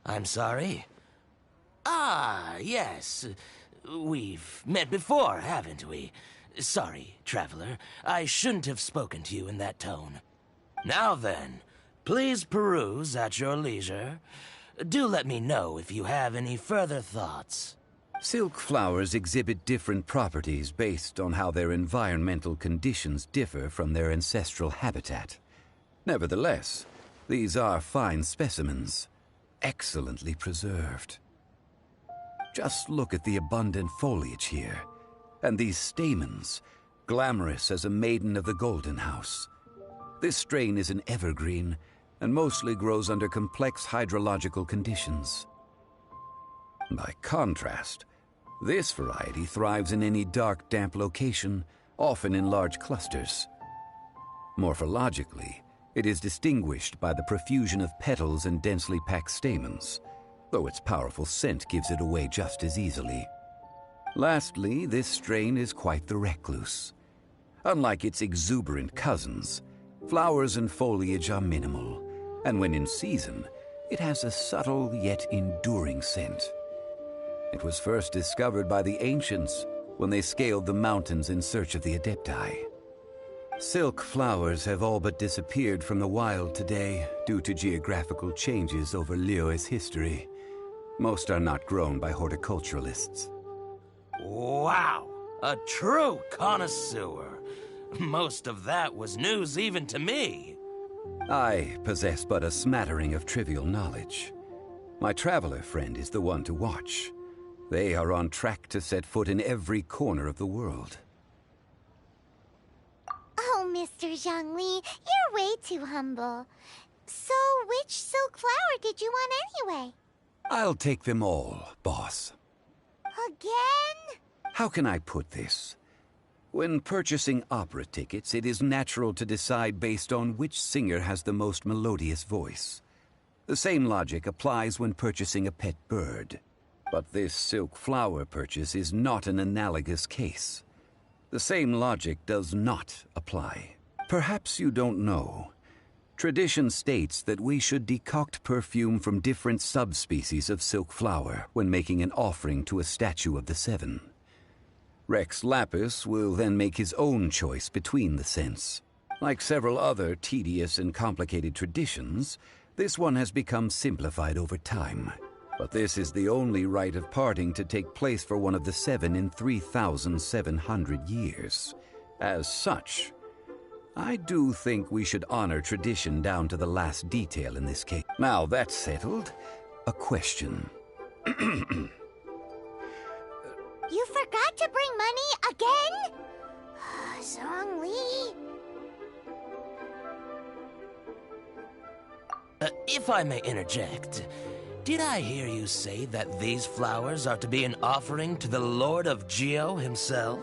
I'm sorry? Ah, yes. We've met before, haven't we? Sorry, traveler. I shouldn't have spoken to you in that tone. Now then, please peruse at your leisure. Do let me know if you have any further thoughts. Silk flowers exhibit different properties based on how their environmental conditions differ from their ancestral habitat. Nevertheless, these are fine specimens, excellently preserved. Just look at the abundant foliage here, and these stamens, glamorous as a maiden of the Golden House. This strain is an evergreen, and mostly grows under complex hydrological conditions. By contrast, this variety thrives in any dark, damp location, often in large clusters. Morphologically, it is distinguished by the profusion of petals and densely packed stamens, though its powerful scent gives it away just as easily. Lastly, this strain is quite the recluse. Unlike its exuberant cousins, flowers and foliage are minimal, and when in season, it has a subtle yet enduring scent. It was first discovered by the ancients when they scaled the mountains in search of the Adepti. Silk flowers have all but disappeared from the wild today due to geographical changes over Liyue's history. Most are not grown by horticulturalists. Wow! A true connoisseur! Most of that was news even to me. I possess but a smattering of trivial knowledge. My traveler friend is the one to watch. They are on track to set foot in every corner of the world. Oh, Mr. Zhongli, you're way too humble. So, which silk flower did you want anyway? I'll take them all, boss. Again? How can I put this? When purchasing opera tickets, it is natural to decide based on which singer has the most melodious voice. The same logic applies when purchasing a pet bird. But this silk flower purchase is not an analogous case. The same logic does not apply. Perhaps you don't know. Tradition states that we should decoct perfume from different subspecies of silk flower when making an offering to a statue of the Seven. Rex Lapis will then make his own choice between the scents. Like several other tedious and complicated traditions, this one has become simplified over time. But this is the only rite of parting to take place for one of the Seven in 3,700 years. As such, I do think we should honor tradition down to the last detail in this case. Now that's settled, a question. You forgot to bring money again? Zhongli. If I may interject, did I hear you say that these flowers are to be an offering to the Lord of Geo himself?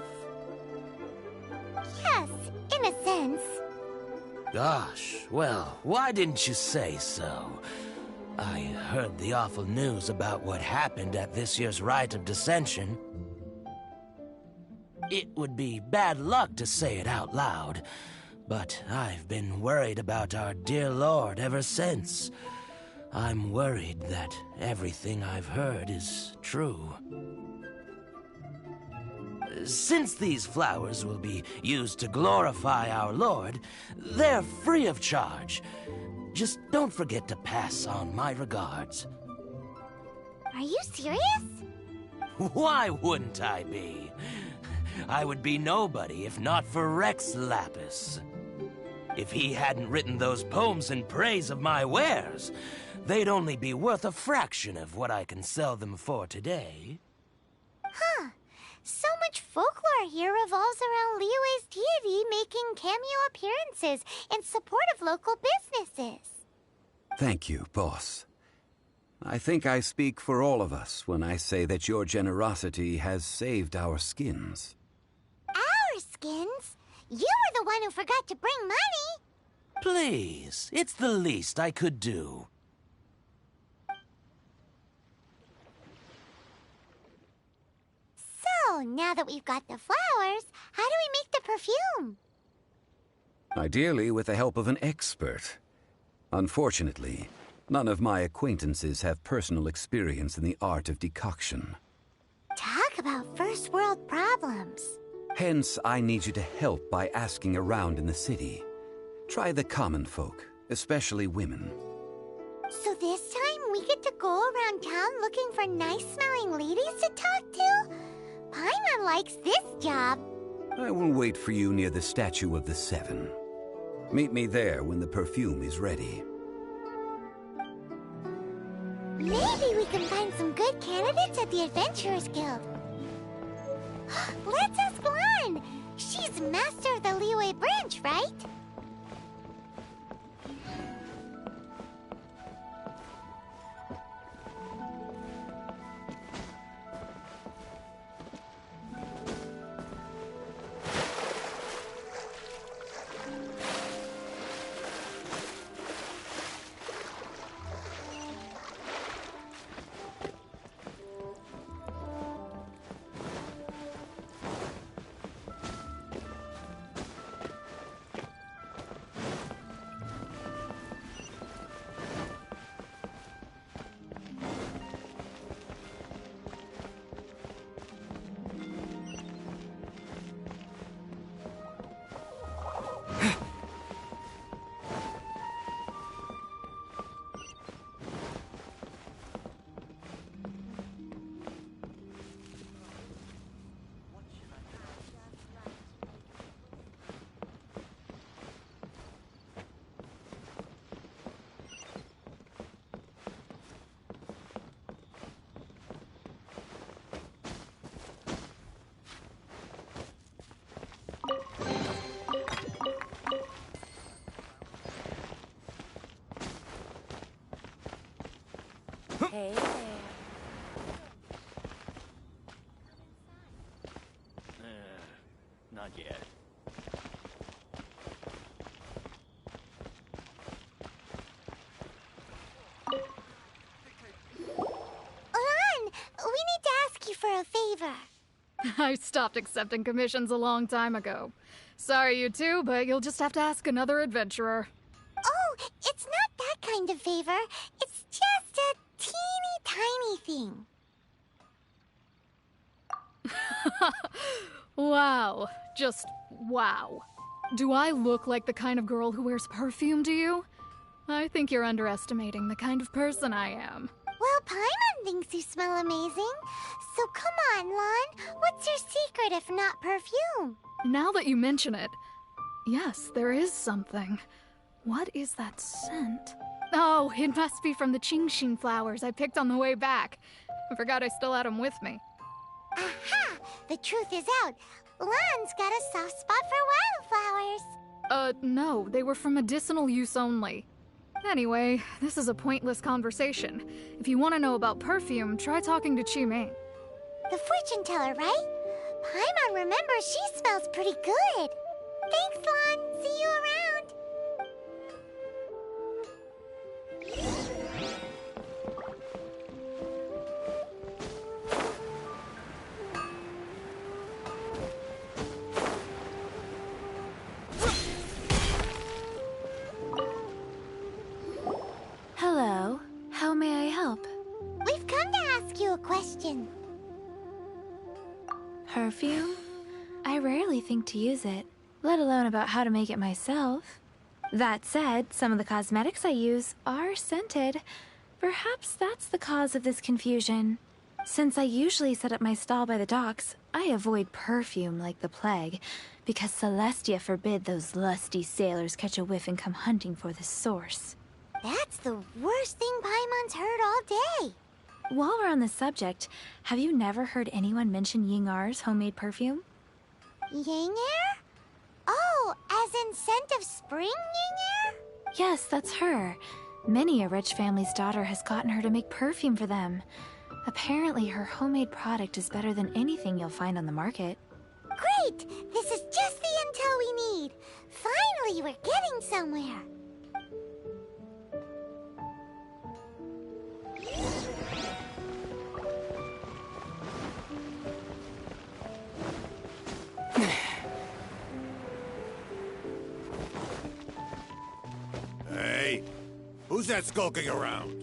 Yes, in a sense. Gosh, well, why didn't you say so? I heard the awful news about what happened at this year's Rite of Dissension. It would be bad luck to say it out loud, but I've been worried about our dear Lord ever since. I'm worried that everything I've heard is true. Since these flowers will be used to glorify our Lord, they're free of charge. Just don't forget to pass on my regards. Are you serious? Why wouldn't I be? I would be nobody if not for Rex Lapis. If he hadn't written those poems in praise of my wares, they'd only be worth a fraction of what I can sell them for today. Huh. So much folklore here revolves around Liyue's deity making cameo appearances in support of local businesses. Thank you, boss. I think I speak for all of us when I say that your generosity has saved our skins. Our skins? You were the one who forgot to bring money. Please, it's the least I could do. So, now that we've got the flowers, how do we make the perfume? Ideally with the help of an expert. Unfortunately, none of my acquaintances have personal experience in the art of decoction. Talk about first world problems. Hence, I need you to help by asking around in the city. Try the common folk, especially women. So this time we get to go around town looking for nice-smelling ladies to talk to? Paimon likes this job. I will wait for you near the statue of the Seven. Meet me there when the perfume is ready. Maybe we can find some good candidates at the Adventurers Guild. Let's ask Lan. She's master of the Liyue branch, right? Hey Not yet. Lan, we need to ask you for a favor. I stopped accepting commissions a long time ago. Sorry, you two, but you'll just have to ask another adventurer. Oh, it's not that kind of favor. It's just a teeny tiny thing. Wow. Just wow. Do I look like the kind of girl who wears perfume to you? I think you're underestimating the kind of person I am. Well, Paimon thinks you smell amazing. So come on, Lan. What's your secret if not perfume? Now that you mention it, yes, there is something. What is that scent? Oh, it must be from the Qingshin flowers I picked on the way back. I forgot I still had them with me. Aha! The truth is out. Lan's got a soft spot for wildflowers. No, they were for medicinal use only. Anyway, this is a pointless conversation. If you want to know about perfume, try talking to Qimei. The fortune teller, right? Paimon remembers she smells pretty good. Thanks, Lan. See you around. Hello. How may I help? We've come to ask you a question. Perfume? I rarely think to use it, let alone about how to make it myself. That said, some of the cosmetics I use are scented. Perhaps that's the cause of this confusion. Since I usually set up my stall by the docks, I avoid perfume like the plague, because Celestia forbid those lusty sailors catch a whiff and come hunting for the source. That's the worst thing Paimon's heard all day. While we're on the subject, have you never heard anyone mention Yingar's homemade perfume? Yingar? Oh, as in scent of spring, Yingar? Yes, that's her. Many a rich family's daughter has gotten her to make perfume for them. Apparently, her homemade product is better than anything you'll find on the market. Great! This is just the intel we need. Finally, we're getting somewhere. Hey, who's that skulking around?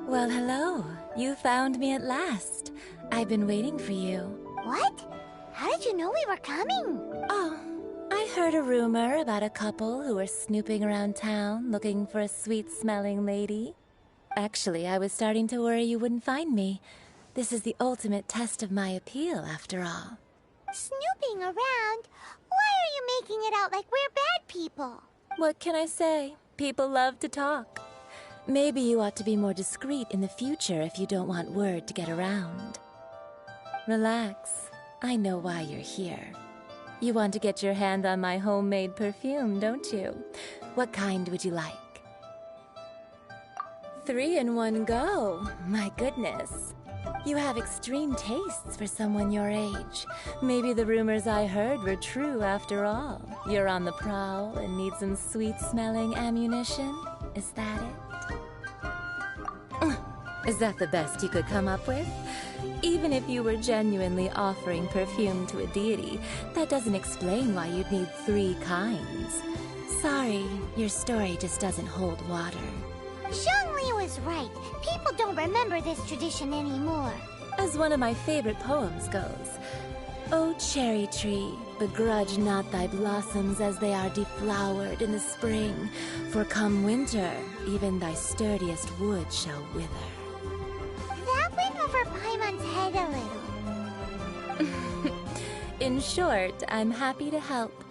Well, hello. You found me at last. I've been waiting for you. What? How did you know we were coming? Oh, I heard a rumor about a couple who were snooping around town looking for a sweet-smelling lady. Actually, I was starting to worry you wouldn't find me. This is the ultimate test of my appeal, after all. Snooping around? Why are you making it out like we're bad people? What can I say? People love to talk. Maybe you ought to be more discreet in the future if you don't want word to get around. Relax. I know why you're here. You want to get your hand on my homemade perfume, don't you? What kind would you like? 3 in one go. My goodness. You have extreme tastes for someone your age. Maybe the rumors I heard were true after all. You're on the prowl and need some sweet-smelling ammunition? Is that it? Is that the best you could come up with? Even if you were genuinely offering perfume to a deity, that doesn't explain why you'd need 3 kinds. Sorry, your story just doesn't hold water. Zhongli was right. People don't remember this tradition anymore. As one of my favorite poems goes, O cherry tree, begrudge not thy blossoms as they are deflowered in the spring, for come winter, even thy sturdiest wood shall wither. That went over Paimon's head a little. In short, I'm happy to help.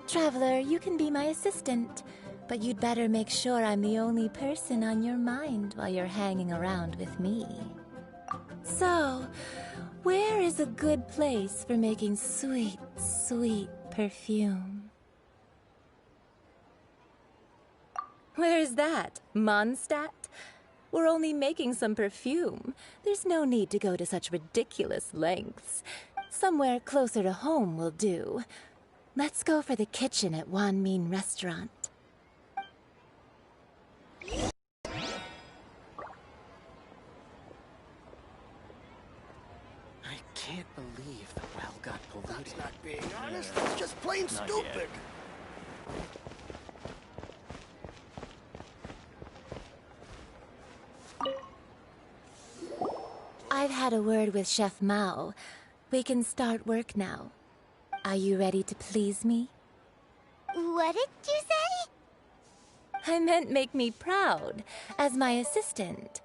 Traveler, you can be my assistant, but you'd better make sure I'm the only person on your mind while you're hanging around with me. So, where is a good place for making sweet, sweet perfume? Where's that? Mondstadt? We're only making some perfume. There's no need to go to such ridiculous lengths. Somewhere closer to home will do. Let's go for the kitchen at Wan Min Restaurant. I can't believe the well got polluted. That's not being honest. That's just plain stupid. I've had a word with Chef Mao. We can start work now. Are you ready to please me? What did you say? I meant make me proud, as my assistant,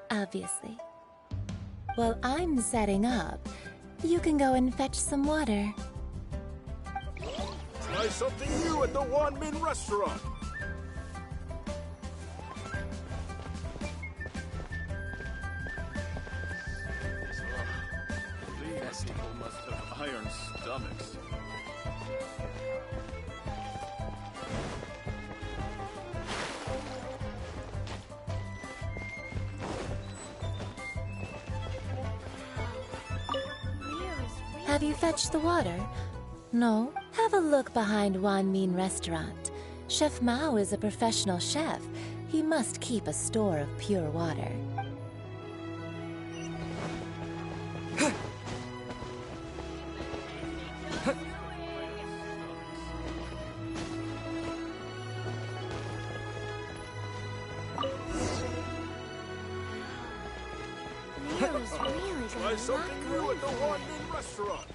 obviously. While I'm setting up, you can go and fetch some water. Try something new at the Wan Min Restaurant. These people must have iron stomachs. Have you fetched the water? No? Have a look behind Wan Min Restaurant. Chef Mao is a professional chef. He must keep a store of pure water. Try something new at the Wan Min Restaurant.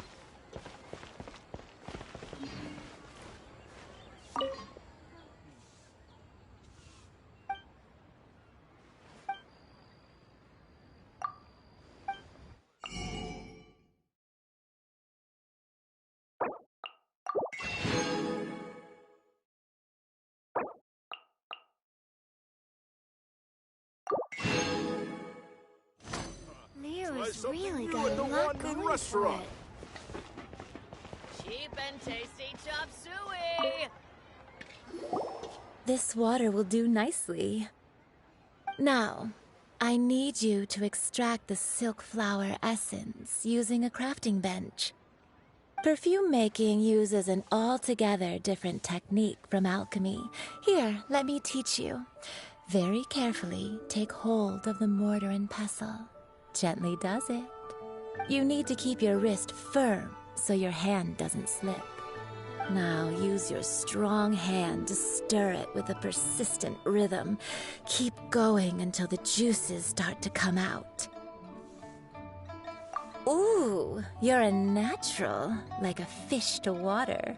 Leo's really got a lot going for it. Cheap and tasty chop suey! This water will do nicely. Now, I need you to extract the silk flower essence using a crafting bench. Perfume making uses an altogether different technique from alchemy. Here, let me teach you. Very carefully, take hold of the mortar and pestle. Gently does it. You need to keep your wrist firm so your hand doesn't slip. Now use your strong hand to stir it with a persistent rhythm. Keep going until the juices start to come out. Ooh, you're a natural, like a fish to water.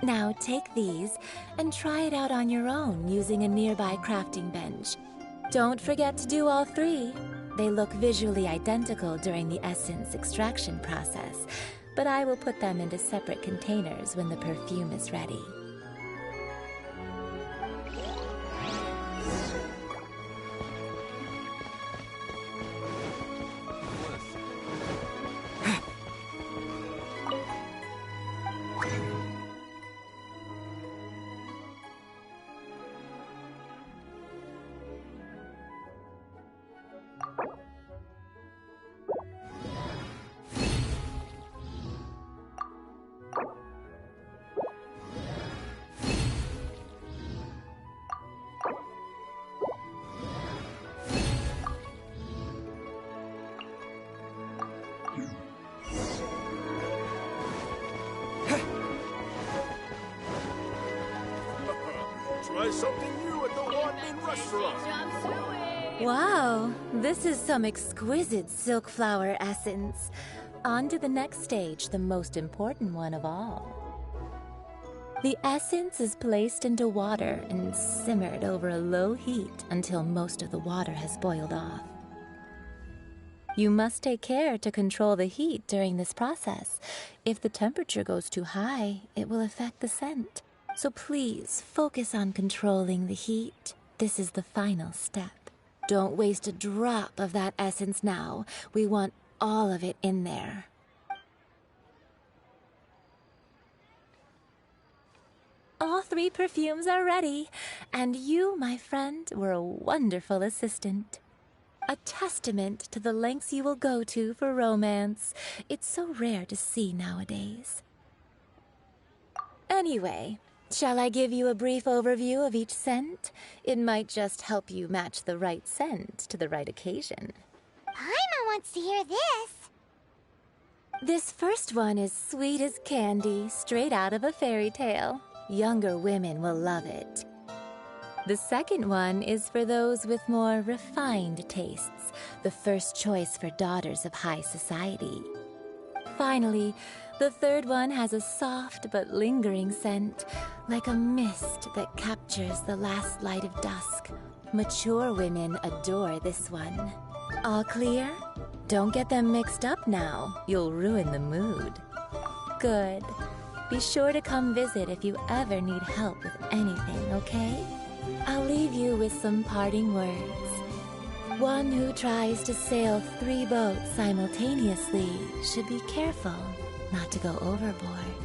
Now take these and try it out on your own using a nearby crafting bench. Don't forget to do all three. They look visually identical during the essence extraction process, but I will put them into separate containers when the perfume is ready. Try something new at the Wan Min Restaurant. Wow, this is some exquisite silk flower essence. On to the next stage, the most important one of all. The essence is placed into water and simmered over a low heat until most of the water has boiled off. You must take care to control the heat during this process. If the temperature goes too high, it will affect the scent. So please focus on controlling the heat. This is the final step. Don't waste a drop of that essence now. We want all of it in there. All three perfumes are ready, and you, my friend, were a wonderful assistant. A testament to the lengths you will go to for romance. It's so rare to see nowadays. Anyway, shall I give you a brief overview of each scent? It might just help you match the right scent to the right occasion. Paimon wants to hear this. This first one is sweet as candy, straight out of a fairy tale. Younger women will love it. The second one is for those with more refined tastes, the first choice for daughters of high society. Finally, the third one has a soft but lingering scent, like a mist that captures the last light of dusk. Mature women adore this one. All clear? Don't get them mixed up now. You'll ruin the mood. Good. Be sure to come visit if you ever need help with anything, okay? I'll leave you with some parting words. One who tries to sail 3 boats simultaneously should be careful not to go overboard.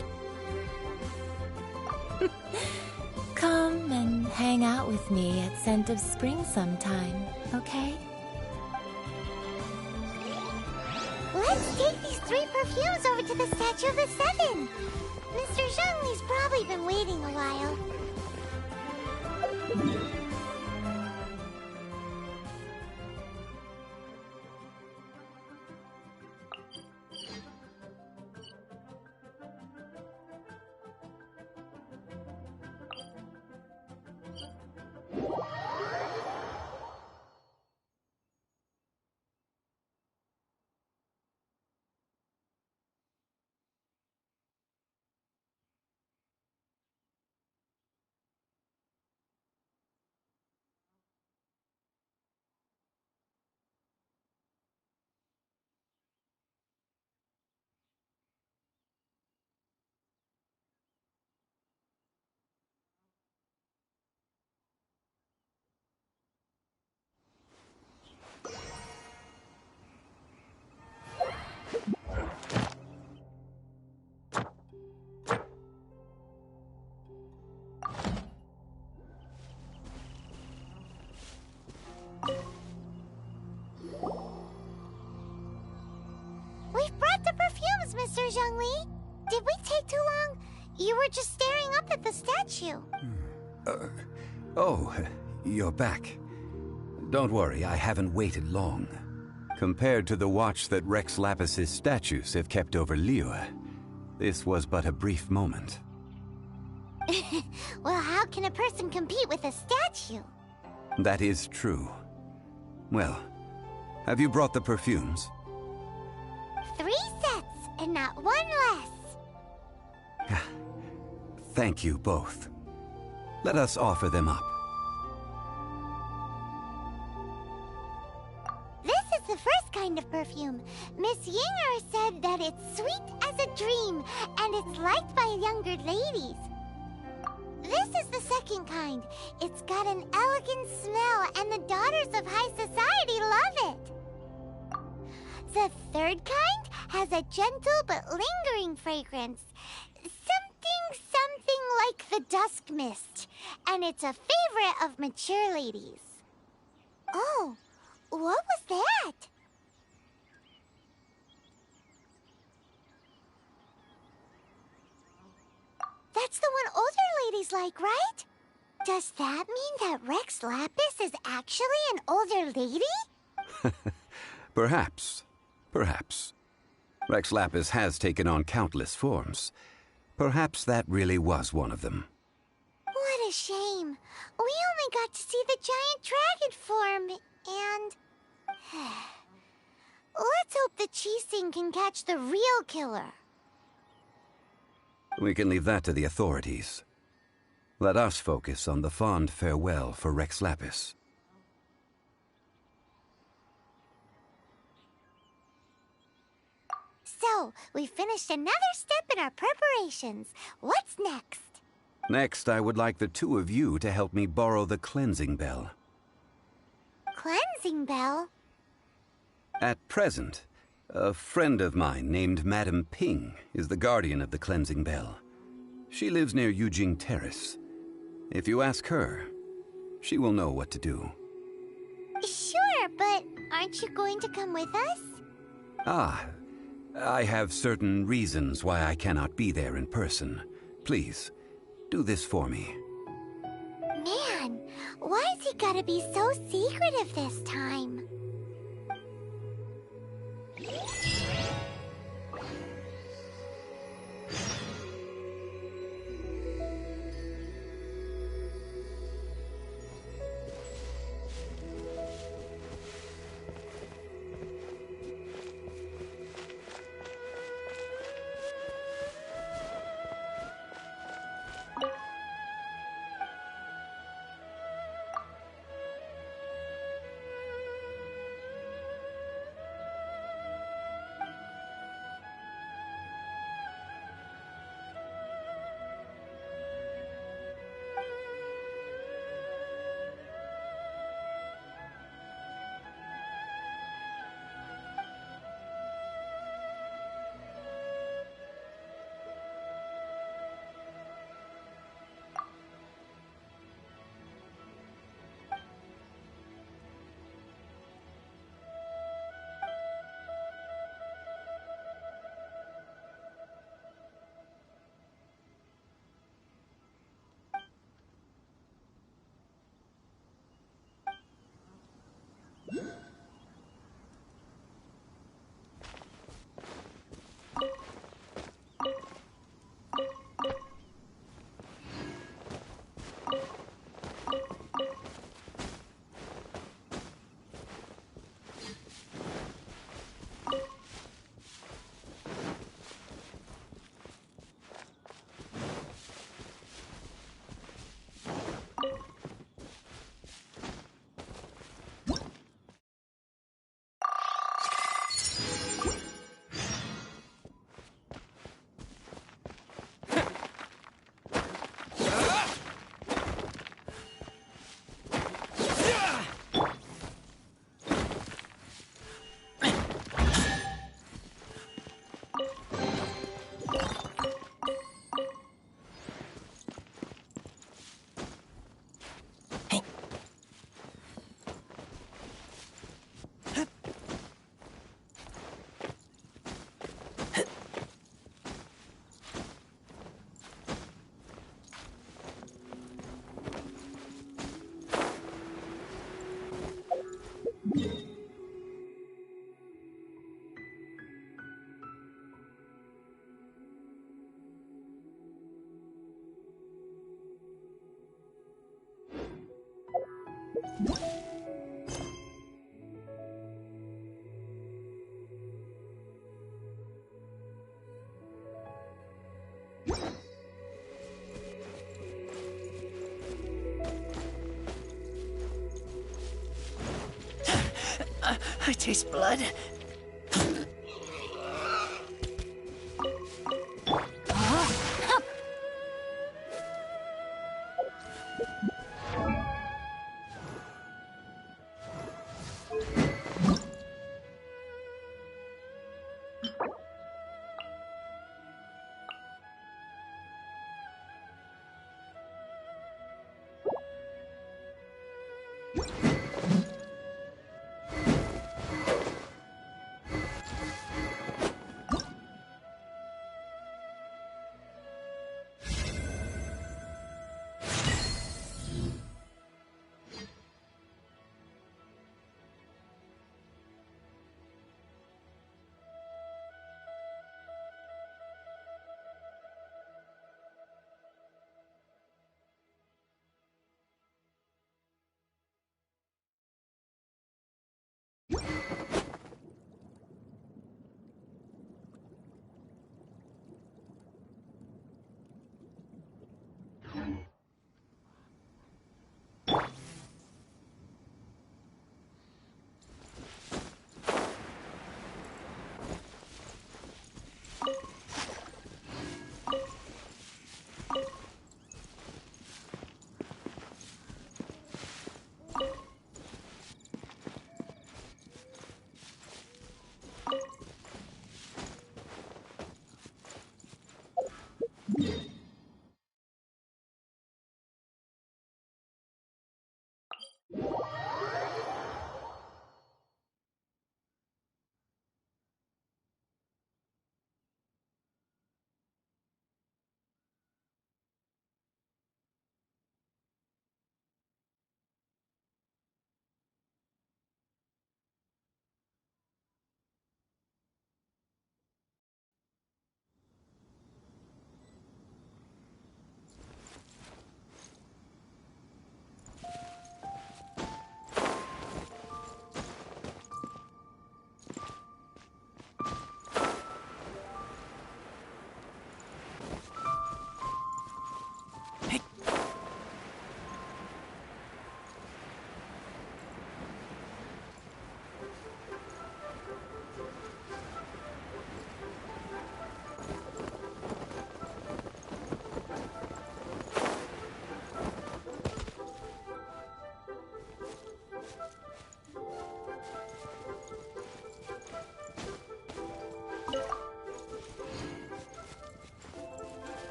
Come and hang out with me at Scent of Spring sometime, okay? Let's take these 3 perfumes over to the Statue of the Seven. Mr. Zhongli's probably been waiting a while. We've brought the perfumes, Mr. Zhongli. Did we take too long? You were just staring up at the statue. Oh, you're back. Don't worry, I haven't waited long. Compared to the watch that Rex Lapis's statues have kept over Liyue, this was but a brief moment. Well, how can a person compete with a statue? That is true. Well, have you brought the perfumes? 3 sets, and not 1 less. Thank you both. Let us offer them up. This is the first kind of perfume. Miss Yinger said that it's sweet as a dream, and it's liked by younger ladies. This is the second kind. It's got an elegant smell, and the daughters of high society love it. The third kind has a gentle but lingering fragrance. Something like the dusk mist. And it's a favorite of mature ladies. Oh, what was that? That's the one older ladies like, right? Does that mean that Rex Lapis is actually an older lady? Perhaps. Perhaps. Rex Lapis has taken on countless forms. Perhaps that really was one of them. What a shame. We only got to see the giant dragon form, and... Let's hope the Qixing can catch the real killer. We can leave that to the authorities. Let us focus on the fond farewell for Rex Lapis. So, we finished another step in our preparations. What's next? Next, I would like the 2 of you to help me borrow the cleansing bell. Cleansing bell? At present, a friend of mine named Madame Ping is the guardian of the cleansing bell. She lives near Yujing Terrace. If you ask her, she will know what to do. Sure, but aren't you going to come with us? Ah, I have certain reasons why I cannot be there in person. Please, do this for me. Man, why's he gotta be so secretive this time? I taste blood.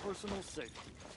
Personal safety.